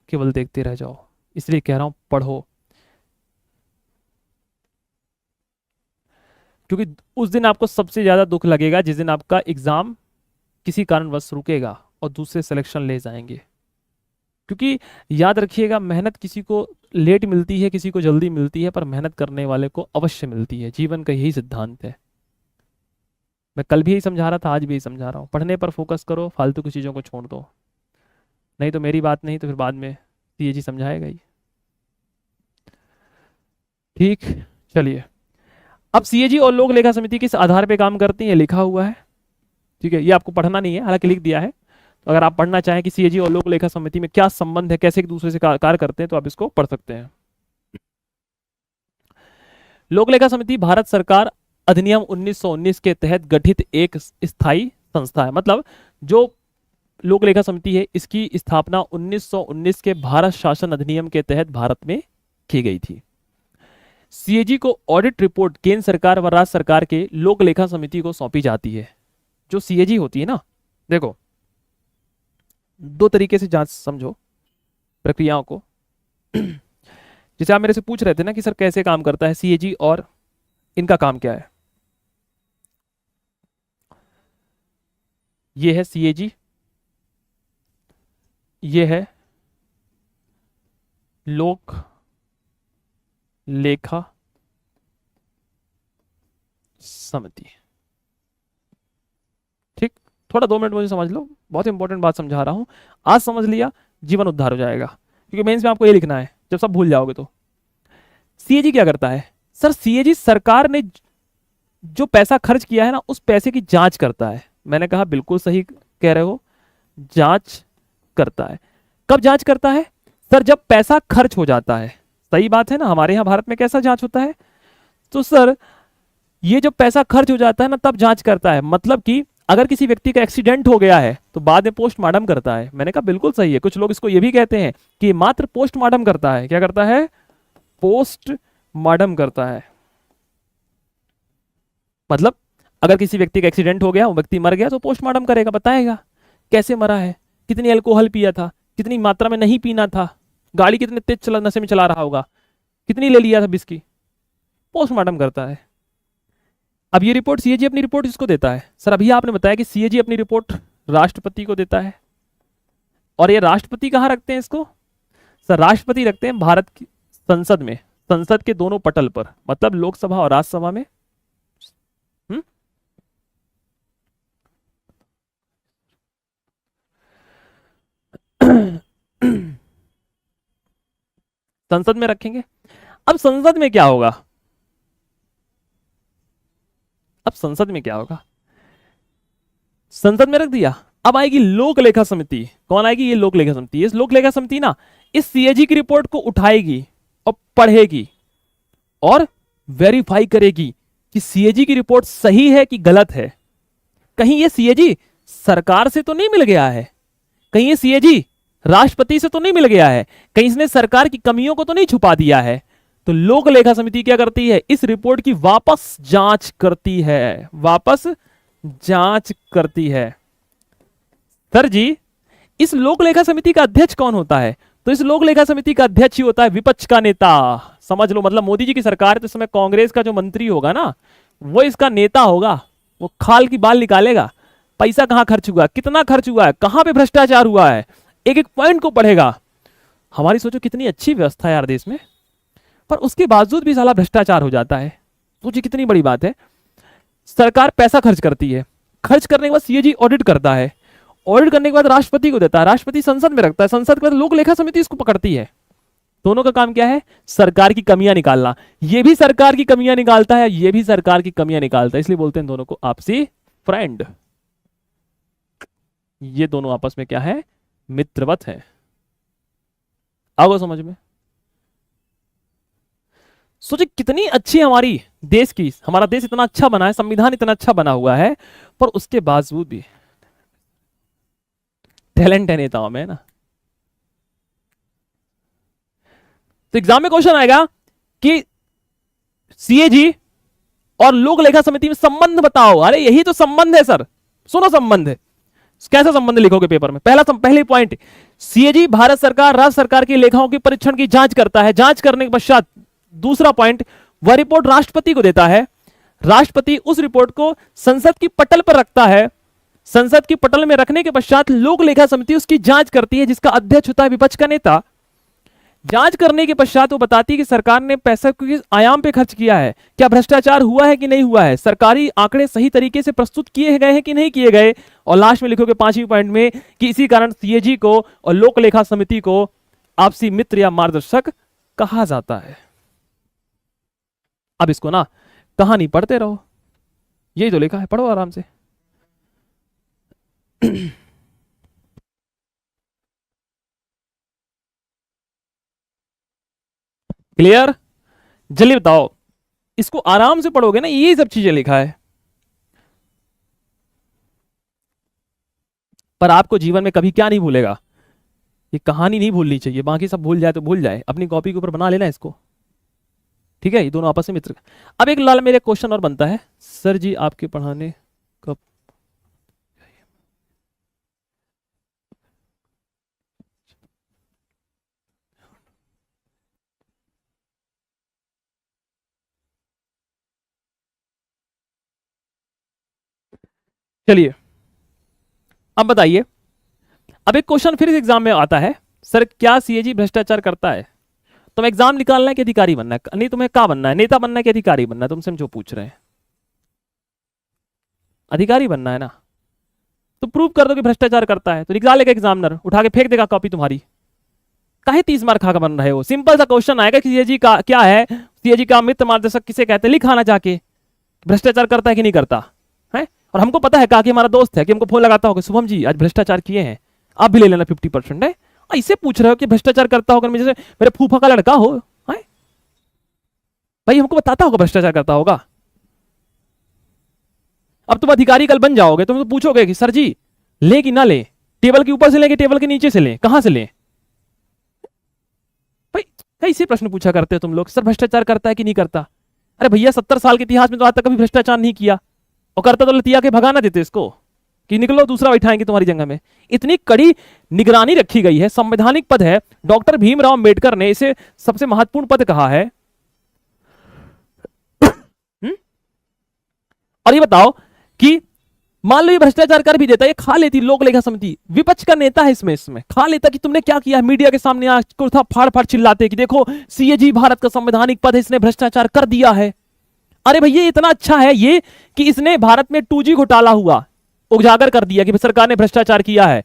केवल देखते रह जाओ। इसलिए कह रहा हूं पढ़ो, क्योंकि उस दिन आपको सबसे ज्यादा दुख लगेगा जिस दिन आपका एग्जाम किसी कारणवश रुकेगा और दूसरे सिलेक्शन ले जाएंगे। क्योंकि याद रखिएगा, मेहनत किसी को लेट मिलती है, किसी को जल्दी मिलती है, पर मेहनत करने वाले को अवश्य मिलती है। जीवन का यही सिद्धांत है। मैं कल भी यही समझा रहा था, आज भी यही समझा रहा हूँ। पढ़ने पर फोकस करो, फालतू की चीज़ों को छोड़ दो। नहीं तो मेरी बात नहीं तो फिर बाद में सीएजी समझाएगा ही। ठीक, चलिए। अब सीएजी और लोक लेखा समिति किस आधार पे काम करती है लिखा हुआ है, ठीक है। ये आपको पढ़ना नहीं है, हालांकि लिख दिया है। तो अगर आप पढ़ना चाहें कि सीएजी और लोक लेखा समिति में क्या संबंध है, कैसे एक दूसरे से कार्य करते हैं, तो आप इसको पढ़ सकते हैं। लोक लेखा समिति भारत सरकार अधिनियम 1919 के तहत गठित एक स्थायी संस्था है। मतलब जो लोक लेखा समिति है, इसकी स्थापना 1919 के भारत शासन अधिनियम के तहत भारत में की गई थी। सीएजी को ऑडिट रिपोर्ट केंद्र सरकार व राज्य सरकार के लोक लेखा समिति को सौंपी जाती है। जो सीएजी होती है ना, देखो दो तरीके से जांच समझो प्रक्रियाओं को। जैसे आप मेरे से पूछ रहे थे ना कि सर कैसे काम करता है सीएजी और इनका काम क्या है। ये है सीएजी, ये है लोक लेखा समिति। ठीक, थोड़ा 2 मिनट मुझे समझ लो, बहुत इंपॉर्टेंट बात समझा रहा हूं। आज समझ लिया, जीवन उद्धार हो जाएगा, क्योंकि मेंस में आपको ये लिखना है, जब सब भूल जाओगे तो। सीएजी क्या करता है सर? सीएजी सरकार ने जो पैसा खर्च किया है ना, उस पैसे की जांच करता है। मैंने कहा बिल्कुल सही कह रहे हो, जांच करता है। कब जांच करता है सर? जब पैसा खर्च हो जाता है। सही बात है ना। हमारे यहां भारत में कैसा जांच होता है? तो सर ये जब पैसा खर्च हो जाता है ना, तब जांच करता है। मतलब कि अगर किसी व्यक्ति का एक्सीडेंट हो गया है तो बाद में पोस्टमार्टम करता है। मैंने कहा बिल्कुल सही है। कुछ लोग इसको ये भी कहते हैं कि मात्र पोस्टमार्टम करता है। क्या करता है? पोस्टमार्टम करता है। मतलब अगर किसी व्यक्ति का एक्सीडेंट हो गया, वो व्यक्ति मर गया, तो पोस्टमार्टम करेगा, बताएगा कैसे मरा है, कितनी अल्कोहल पिया था, कितनी मात्रा में नहीं पीना था, गाड़ी कितने तेज नशे में चला रहा होगा, कितनी ले लिया था बिस्की, पोस्टमार्टम करता है। अब ये रिपोर्ट सीएजी अपनी रिपोर्ट इसको देता है। सर अभी आपने बताया कि सीएजी अपनी रिपोर्ट राष्ट्रपति को देता है, और ये राष्ट्रपति कहाँ रखते हैं इसको? सर राष्ट्रपति रखते हैं भारत की संसद में, संसद के दोनों पटल पर, मतलब लोकसभा और राज्यसभा में। संसद में रखेंगे। अब संसद में क्या होगा? अब संसद में क्या होगा? संसद में रख दिया। अब आएगी लोक लेखा समिति। कौन आएगी? ये लोक लेखा समिति। इस लोक लेखा समिति ना इस सीएजी की रिपोर्ट को उठाएगी और पढ़ेगी और वेरीफाई करेगी कि सीएजी की रिपोर्ट सही है कि गलत है। कहीं ये सीएजी सरकार से तो नहीं मिल गया है, कहीं ये सीएजी राष्ट्रपति से तो नहीं मिल गया है, कहीं इसने सरकार की कमियों को तो नहीं छुपा दिया है। तो लोक लेखा समिति क्या करती है? इस रिपोर्ट की वापस जांच करती है, वापस जांच करती है। सर जी, इस लोक लेखा समिति का अध्यक्ष कौन होता है? तो इस लोक लेखा समिति का अध्यक्ष ही होता है विपक्ष का नेता। समझ लो, मतलब मोदी जी की सरकार है तो इस समय कांग्रेस का जो मंत्री होगा ना, वो इसका नेता होगा। वो खाल की बाल निकालेगा, पैसा कहां खर्च हुआ, कितना खर्च हुआ है, कहां पे भ्रष्टाचार हुआ है, एक एक पॉइंट को पढ़ेगा। हमारी सोचो कितनी अच्छी व्यवस्था है यार देश में, पर उसके बावजूद भी साला भ्रष्टाचार हो जाता है। सोचिए कितनी बड़ी बात है। सरकार पैसा खर्च करती है, खर्च करने के बाद सीएजी ऑडिट करता है, ऑडिट करने के बाद राष्ट्रपति को देता है, राष्ट्रपति संसद में रखता है, संसद के बाद लोक लेखा समिति इसको पकड़ती है। दोनों का काम क्या है? सरकार की कमियां निकालना। ये भी सरकार की कमियां निकालता है, ये भी सरकार की कमियां निकालता है, इसलिए बोलते हैं दोनों को आपसी फ्रेंड। ये दोनों आपस में क्या है? मित्रवत है। आओ समझ में। सोचिए कितनी अच्छी हमारी देश की, हमारा देश इतना अच्छा बना है, संविधान इतना अच्छा बना हुआ है, पर उसके बावजूद भी टैलेंट है नेताओं में ना। तो एग्जाम में क्वेश्चन आएगा कि सीएजी और लोक लेखा समिति में संबंध बताओ। अरे यही तो संबंध है सर, सुनो संबंध है। कैसा संबंध लिखोगे पेपर में? पहले पॉइंट, सीएजी भारत सरकार राज्य सरकार की लेखाओं के परीक्षण की जांच करता है, जांच करने के पश्चात दूसरा पॉइंट, वह रिपोर्ट राष्ट्रपति को देता है, राष्ट्रपति उस रिपोर्ट को संसद की पटल पर रखता है, संसद की पटल में रखने के पश्चात लोक लेखा समिति उसकी जांच करती है, जिसका अध्यक्ष होता है विपक्ष का नेता। जांच करने के पश्चात वो बताती है कि सरकार ने पैसा किस आयाम पे खर्च किया है, क्या भ्रष्टाचार हुआ है कि नहीं हुआ है, सरकारी आंकड़े सही तरीके से प्रस्तुत किए गए हैं कि नहीं किए गए, और लास्ट में लिखोगे 5वीं पॉइंट में कि इसी कारण सीएजी को और लोक लेखा समिति को आपसी मित्र या मार्गदर्शक कहा जाता है। अब इसको ना कहानी पढ़ते रहो, यही तो लिखा है, पढ़ो आराम से। क्लियर? जल्दी बताओ, इसको आराम से पढ़ोगे ना, ये सब चीजें लिखा है। पर आपको जीवन में कभी क्या नहीं भूलेगा, ये कहानी नहीं भूलनी चाहिए, बाकी सब भूल जाए तो भूल जाए, अपनी कॉपी के ऊपर बना लेना इसको, ठीक है? ये दोनों आपस में मित्र। अब एक लाल मेरे क्वेश्चन और बनता है, सर जी आपके पढ़ाने कब? चलिए अब बताइए, अब एक क्वेश्चन फिर इस एग्जाम में आता है, सर क्या सीएजी भ्रष्टाचार करता है? तुम्हें एग्जाम निकालना है कि अधिकारी बनना है? नहीं, तुम्हें क्या बनना है, नेता बनना है कि अधिकारी बनना है? तुमसे हम जो पूछ रहे हैं, अधिकारी बनना है ना, तो प्रूव कर दो कि भ्रष्टाचार करता है, तो निकाल लेगा एग्जामिनर, उठा के फेंक देगा कॉपी तुम्हारी। काहे 30 मार्क खा बन रहे हो? सिंपल सा क्वेश्चन आएगा कि सीएजी का क्या है, सीएजी का मित्र मार्गदर्शक किसे कहते हैं, लिखाना जाके भ्रष्टाचार करता है कि नहीं करता है। और हमको पता है, कहा कि हमारा दोस्त है, कि हमको फोन लगाता होगा, शुभम जी आज भ्रष्टाचार किए हैं, आप भी ले लेना 50% है। ऐसे पूछ रहे हो कि भ्रष्टाचार करता होगा, जैसे मेरे फूफा का लड़का हो है? भाई हमको बताता होगा भ्रष्टाचार करता होगा। अब तुम अधिकारी कल बन जाओगे, तुम तो पूछोगे कि सर जी ले कि ना ले, टेबल के ऊपर से लें कि टेबल के नीचे से लें, कहां से लें? भाई कैसे प्रश्न पूछा करते हो तुम लोग, सर भ्रष्टाचार करता है कि नहीं करता? अरे भैया 70 साल के इतिहास में तो आज तक कभी भ्रष्टाचार नहीं किया, और करता तो लतिया के भगाना देते इसको कि निकलो दूसरा बैठाएंगे तुम्हारी जगह में। इतनी कड़ी निगरानी रखी गई है, संवैधानिक पद है, डॉक्टर भीमराव अंबेडकर ने इसे सबसे महत्वपूर्ण पद कहा है। और ये बताओ कि मान लो ये भ्रष्टाचार कर भी देता, ये खा लेती लोक लेखा समिति, विपक्ष का नेता है इसमें खा लेता कि तुमने क्या किया, मीडिया के सामने आज को था फाड़ फाड़ चिल्लाते कि देखो सीएजी भारत का संवैधानिक पद है, इसने भ्रष्टाचार कर दिया है। अरे भैया इतना अच्छा है ये कि इसने भारत में 2G घोटाला हुआ उजागर कर दिया कि सरकार ने भ्रष्टाचार किया है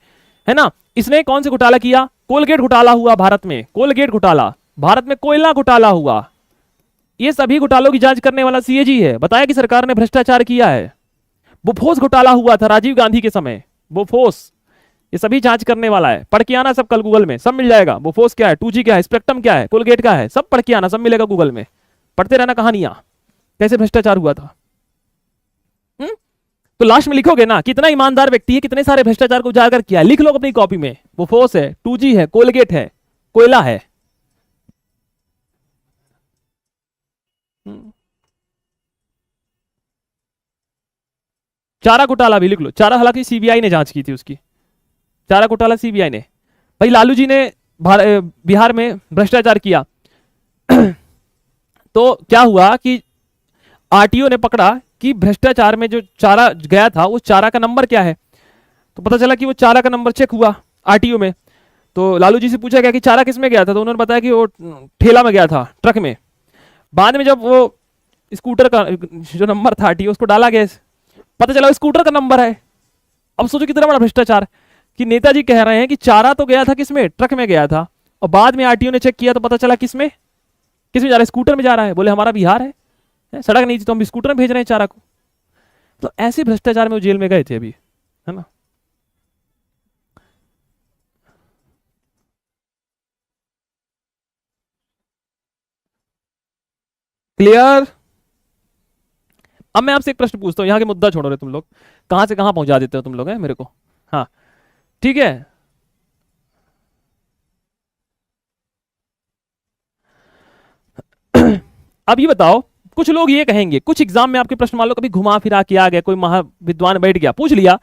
ना। इसने कौन से घोटाला किया? कोलगेट घोटाला हुआ भारत में, कोलगेट घोटाला, भारत में कोयला घोटाला हुआ, ये सभी घोटालों की जांच करने वाला सीएजी है। बताया कि सरकार ने भ्रष्टाचार किया है। बोफोर्स घोटाला हुआ था राजीव गांधी के समय, बोफोर्स, ये सभी जांच करने वाला है। पढ़ के आना सब, कल गूगल में सब मिल जाएगा। बोफोर्स क्या है, 2G क्या है, स्पेक्ट्रम क्या है, कोलगेट क्या है, सब पढ़ के आना, सब मिलेगा गूगल में। पढ़ते रहना कहानियां कैसे भ्रष्टाचार हुआ था। तो लास्ट में लिखोगे ना कितना ईमानदार व्यक्ति है, कितने सारे भ्रष्टाचार को उजागर किया है, लिख लो अपनी कॉपी में। बोफोर्स है, 2G है, कोलगेट है, कोयला है। चारा घोटाला भी लिख लो, चारा हालांकि सीबीआई ने जांच की थी उसकी, चारा घोटाला सीबीआई ने। भाई लालू जी ने बिहार में भ्रष्टाचार किया तो क्या हुआ कि आरटीओ ने पकड़ा कि भ्रष्टाचार में जो चारा गया था उस चारा का नंबर क्या है। तो पता चला कि वो चारा का नंबर चेक हुआ आरटीओ में। तो लालू जी से पूछा गया कि चारा किस में गया था, तो उन्होंने बताया कि वो ठेला में गया था, ट्रक में। बाद में जब वो स्कूटर का जो नंबर था आरटीओ उसको डाला गया, पता चला स्कूटर का नंबर है। अब सोचो कितना बड़ा भ्रष्टाचार कि नेताजी कह रहे हैं कि चारा तो गया था किसमें, ट्रक में गया था, और बाद में आरटीओ ने चेक किया तो पता चला किसमें किसमें जा रहा है, स्कूटर में जा रहा है। बोले हमारा बिहार है, सड़क नहीं थी तो हम स्कूटर में भेज रहे हैं चारा को। तो ऐसे भ्रष्टाचार में वो जेल में गए थे अभी, है ना। क्लियर। अब मैं आपसे एक प्रश्न पूछता हूँ, यहाँ के मुद्दा छोड़ो रे तुम लोग, कहां से कहां पहुंचा देते हो तुम लोग है मेरे को। हाँ ठीक है। अब ये बताओ, कुछ लोग ये कहेंगे, कुछ एग्जाम में आपके प्रश्न मान लो कभी घुमा फिरा के आ गया, कोई महाविद्वान बैठ गया पूछ लिया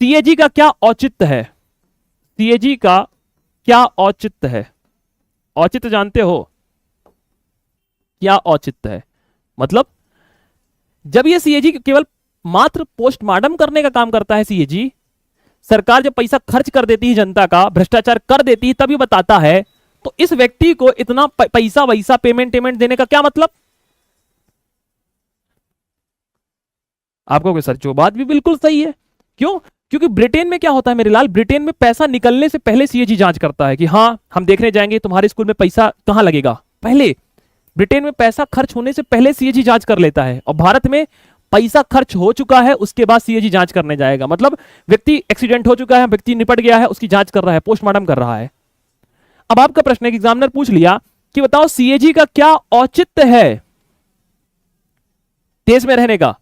सीएजी का क्या औचित्य है। सीएजी का क्या औचित्य है। औचित्य जानते हो, क्या औचित्य है मतलब जब ये सीएजी केवल मात्र पोस्टमार्टम करने का काम करता है, सीएजी सरकार जब पैसा खर्च कर देती है जनता का, भ्रष्टाचार कर देती है, तभी बताता है। तो इस व्यक्ति को इतना पैसा वैसा पेमेंट देने का क्या मतलब। आपको सर जो बात भी बिल्कुल सही है। क्यों? क्योंकि ब्रिटेन में क्या होता है मेरे लाल, ब्रिटेन में पैसा निकलने से पहले सीएजी जांच करता है कि हाँ हम देखने जाएंगे तुम्हारे स्कूल में पैसा कहां लगेगा। पहले ब्रिटेन में पैसा खर्च होने से पहले सीएजी जांच कर लेता है, और भारत में पैसा खर्च हो चुका है उसके बाद सीएजी जांच करने जाएगा। मतलब व्यक्ति एक्सीडेंट हो चुका है, व्यक्ति निपट गया है, उसकी जांच कर रहा है, पोस्टमार्टम कर रहा है। अब आपका प्रश्न है कि एग्जामिनर पूछ लिया कि बताओ सीएजी का क्या औचित्य है देश में रहने का,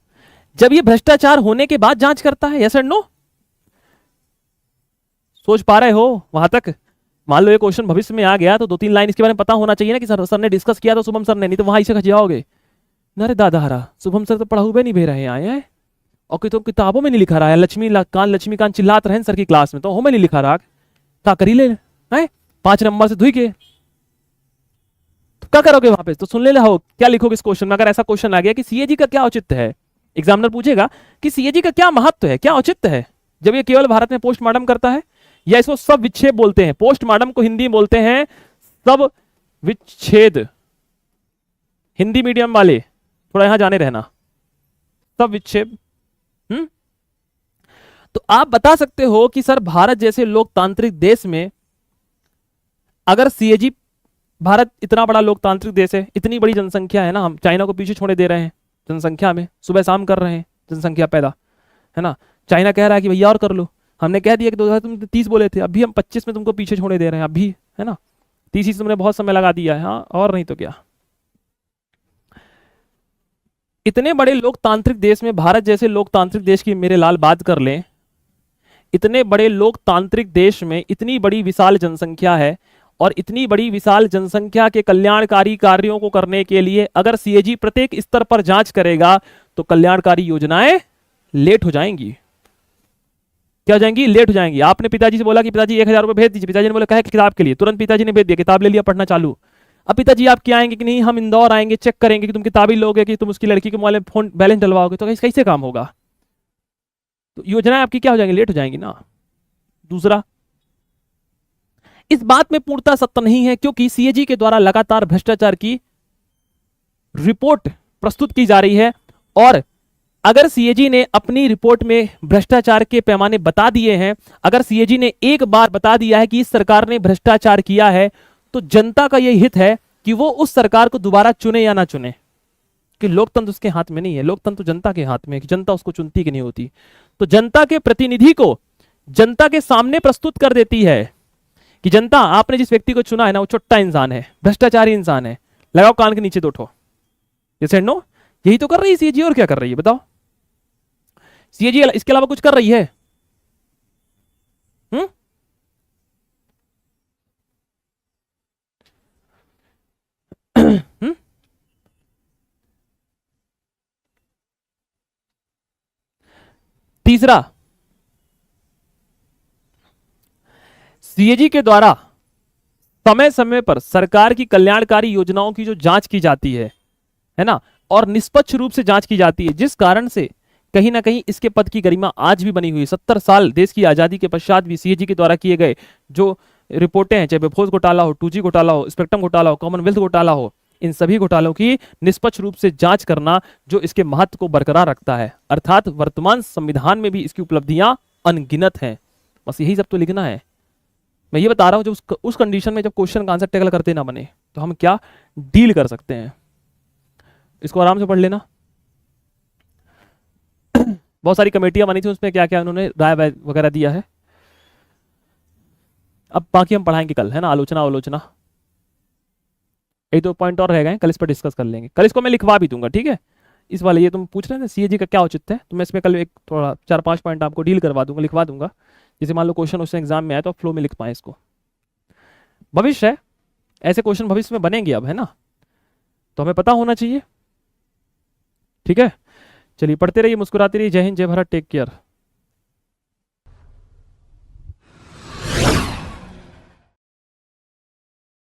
जब ये भ्रष्टाचार होने के बाद जांच करता है। यस और नो, सोच पा रहे हो वहां तक। मान लो ये क्वेश्चन भविष्य में आ गया तो 2-3 लाइन इसके बारे में पता होना चाहिए ना कि सर ने डिस्कस किया तो शुभम सर ने, नहीं तो वहां इसे खच जाओगे। अरे दादा हरा शुभम सर तो पढ़ा हुए नहीं भेज रहे आए हैं, और तो किताबों में नहीं लिखा रहा है। लक्ष्मीकांत चिल्लात रहे सर की क्लास में, तो हमें नहीं लिखा रहा क्या करी ले है 5 नंबर से धुई के, तो क्या करोगे वहां पे, तो सुन ले हो क्या लिखोगे इस क्वेश्चन में। अगर ऐसा क्वेश्चन आ गया कि सीएजी का क्या औचित्य है, एग्जामिनर पूछेगा कि सीएजी का क्या महत्व है, क्या औचित्य है जब ये केवल भारत में पोस्टमार्टम करता है, या इसको सब विच्छेद बोलते हैं, पोस्टमार्टम को हिंदी में बोलते हैं सब विच्छेद। हिंदी मीडियम वाले थोड़ा यहां जाने रहना, सब विच्छेद। तो आप बता सकते हो कि सर भारत जैसे लोकतांत्रिक देश में अगर सीएजी, भारत इतना बड़ा लोकतांत्रिक देश है, इतनी बड़ी जनसंख्या है ना, हम चाइना को पीछे छोड़े दे रहे हैं जनसंख्या में, सुबह शाम कर रहे हैं जनसंख्या पैदा, है ना। चाइना कह रहा है कि भैया और कर लो, हमने कह दिया कि 2030 बोले थे, अभी हम 25 में तुमको पीछे छोड़े दे रहे हैं अभी, है ना। 30 तुमने बहुत समय लगा दिया है, हाँ और नहीं तो क्या। इतने बड़े लोकतांत्रिक देश में, भारत जैसे लोकतांत्रिक देश की मेरे लाल बात कर लें, इतने बड़े लोकतांत्रिक देश में इतनी बड़ी विशाल जनसंख्या है, और इतनी बड़ी विशाल जनसंख्या के कल्याणकारी कार्यों को करने के लिए अगर सीएजी प्रत्येक स्तर पर जांच करेगा तो कल्याणकारी योजनाएं लेट हो जाएंगी। क्या हो जाएंगी? लेट हो जाएंगी। आपने पिताजी से बोला कि पिताजी 1000 रुपए भेज दीजिए, पिताजी ने बोला कहे किताब के लिए, तुरंत पिताजी ने भेज दिया, किताब ले लिया, पढ़ना चालू। अब पिताजी आप क्या आएंगे कि नहीं हम इंदौर आएंगे, चेक करेंगे कि तुम किताबी लोगे कि तुम उसकी लड़की के मोबाइल में फोन बैलेंस डलवाओगे, तो कैसे काम होगा। तो योजनाएं आपकी क्या हो जाएंगी? लेट हो जाएंगी ना। दूसरा, इस बात में पूर्णता सत्य नहीं है क्योंकि सीएजी के द्वारा लगातार भ्रष्टाचार की रिपोर्ट प्रस्तुत की जा रही है, और अगर सीएजी ने अपनी रिपोर्ट में भ्रष्टाचार के पैमाने बता दिए हैं, अगर सीएजी ने एक बार बता दिया है कि इस सरकार ने भ्रष्टाचार किया है, तो जनता का यह हित है कि वो उस सरकार को दोबारा चुने या ना चुने, कि लोकतंत्र उसके हाथ में नहीं है, लोकतंत्र जनता के हाथ में है कि जनता उसको चुनती कि नहीं होती। तो जनता के प्रतिनिधि को जनता के सामने प्रस्तुत कर देती है कि जनता आपने जिस व्यक्ति को चुना है ना वो चुट्टा इंसान है, भ्रष्टाचारी इंसान है, लगाओ कान के नीचे 2 ठो। ये नो, यही तो कर रही है सीएजी, और क्या कर रही है बताओ। सीएजी इसके अलावा कुछ कर रही है? हम्म तीसरा, सीएजी के द्वारा समय समय पर सरकार की कल्याणकारी योजनाओं की जो जांच की जाती है ना, और निष्पक्ष रूप से जांच की जाती है, जिस कारण से कहीं ना कहीं इसके पद की गरिमा आज भी बनी हुई है। 70 साल देश की आजादी के पश्चात भी सीएजी के द्वारा किए गए जो रिपोर्टें हैं, चाहे बोफोर्स घोटाला हो, 2G घोटाला हो, स्पेक्ट्रम घोटाला हो, कॉमनवेल्थ घोटाला हो, इन सभी घोटालों की निष्पक्ष रूप से जांच करना जो इसके महत्व को बरकरार रखता है। अर्थात वर्तमान संविधान में भी इसकी उपलब्धियां अनगिनत हैं। बस यही सब तो लिखना है। मैं ये बता रहा हूं, जब उस कंडीशन में जब क्वेश्चन का आंसर टैकल करते ना बने तो हम क्या डील कर सकते हैं। इसको आराम से पढ़ लेना। बहुत सारी कमेटियां बनी थी, उसमें क्या क्या उन्होंने राय वगैरह दिया है। अब बाकी हम पढ़ाएंगे कल, है ना, आलोचना आलोचना। एक दो पॉइंट और रह गए, कल इस पर डिस्कस कर लेंगे। कल इसको मैं लिखवा भी दूंगा, ठीक है। इस वाले ये तुम पूछ रहे थे सीएजी का क्या औचित्य है, तो मैं इसमें कल एक थोड़ा 4-5 पॉइंट आपको डील करवा दूंगा, लिखवा दूंगा। जैसे मान लो क्वेश्चन उससे एग्जाम में आए तो फ्लो में लिख पाए इसको। भविष्य है, ऐसे क्वेश्चन भविष्य में बनेंगे अब, है ना, तो हमें पता होना चाहिए। ठीक है, चलिए पढ़ते रहिए, मुस्कुराते रहिए। जय हिंद, जय भारत, टेक केयर।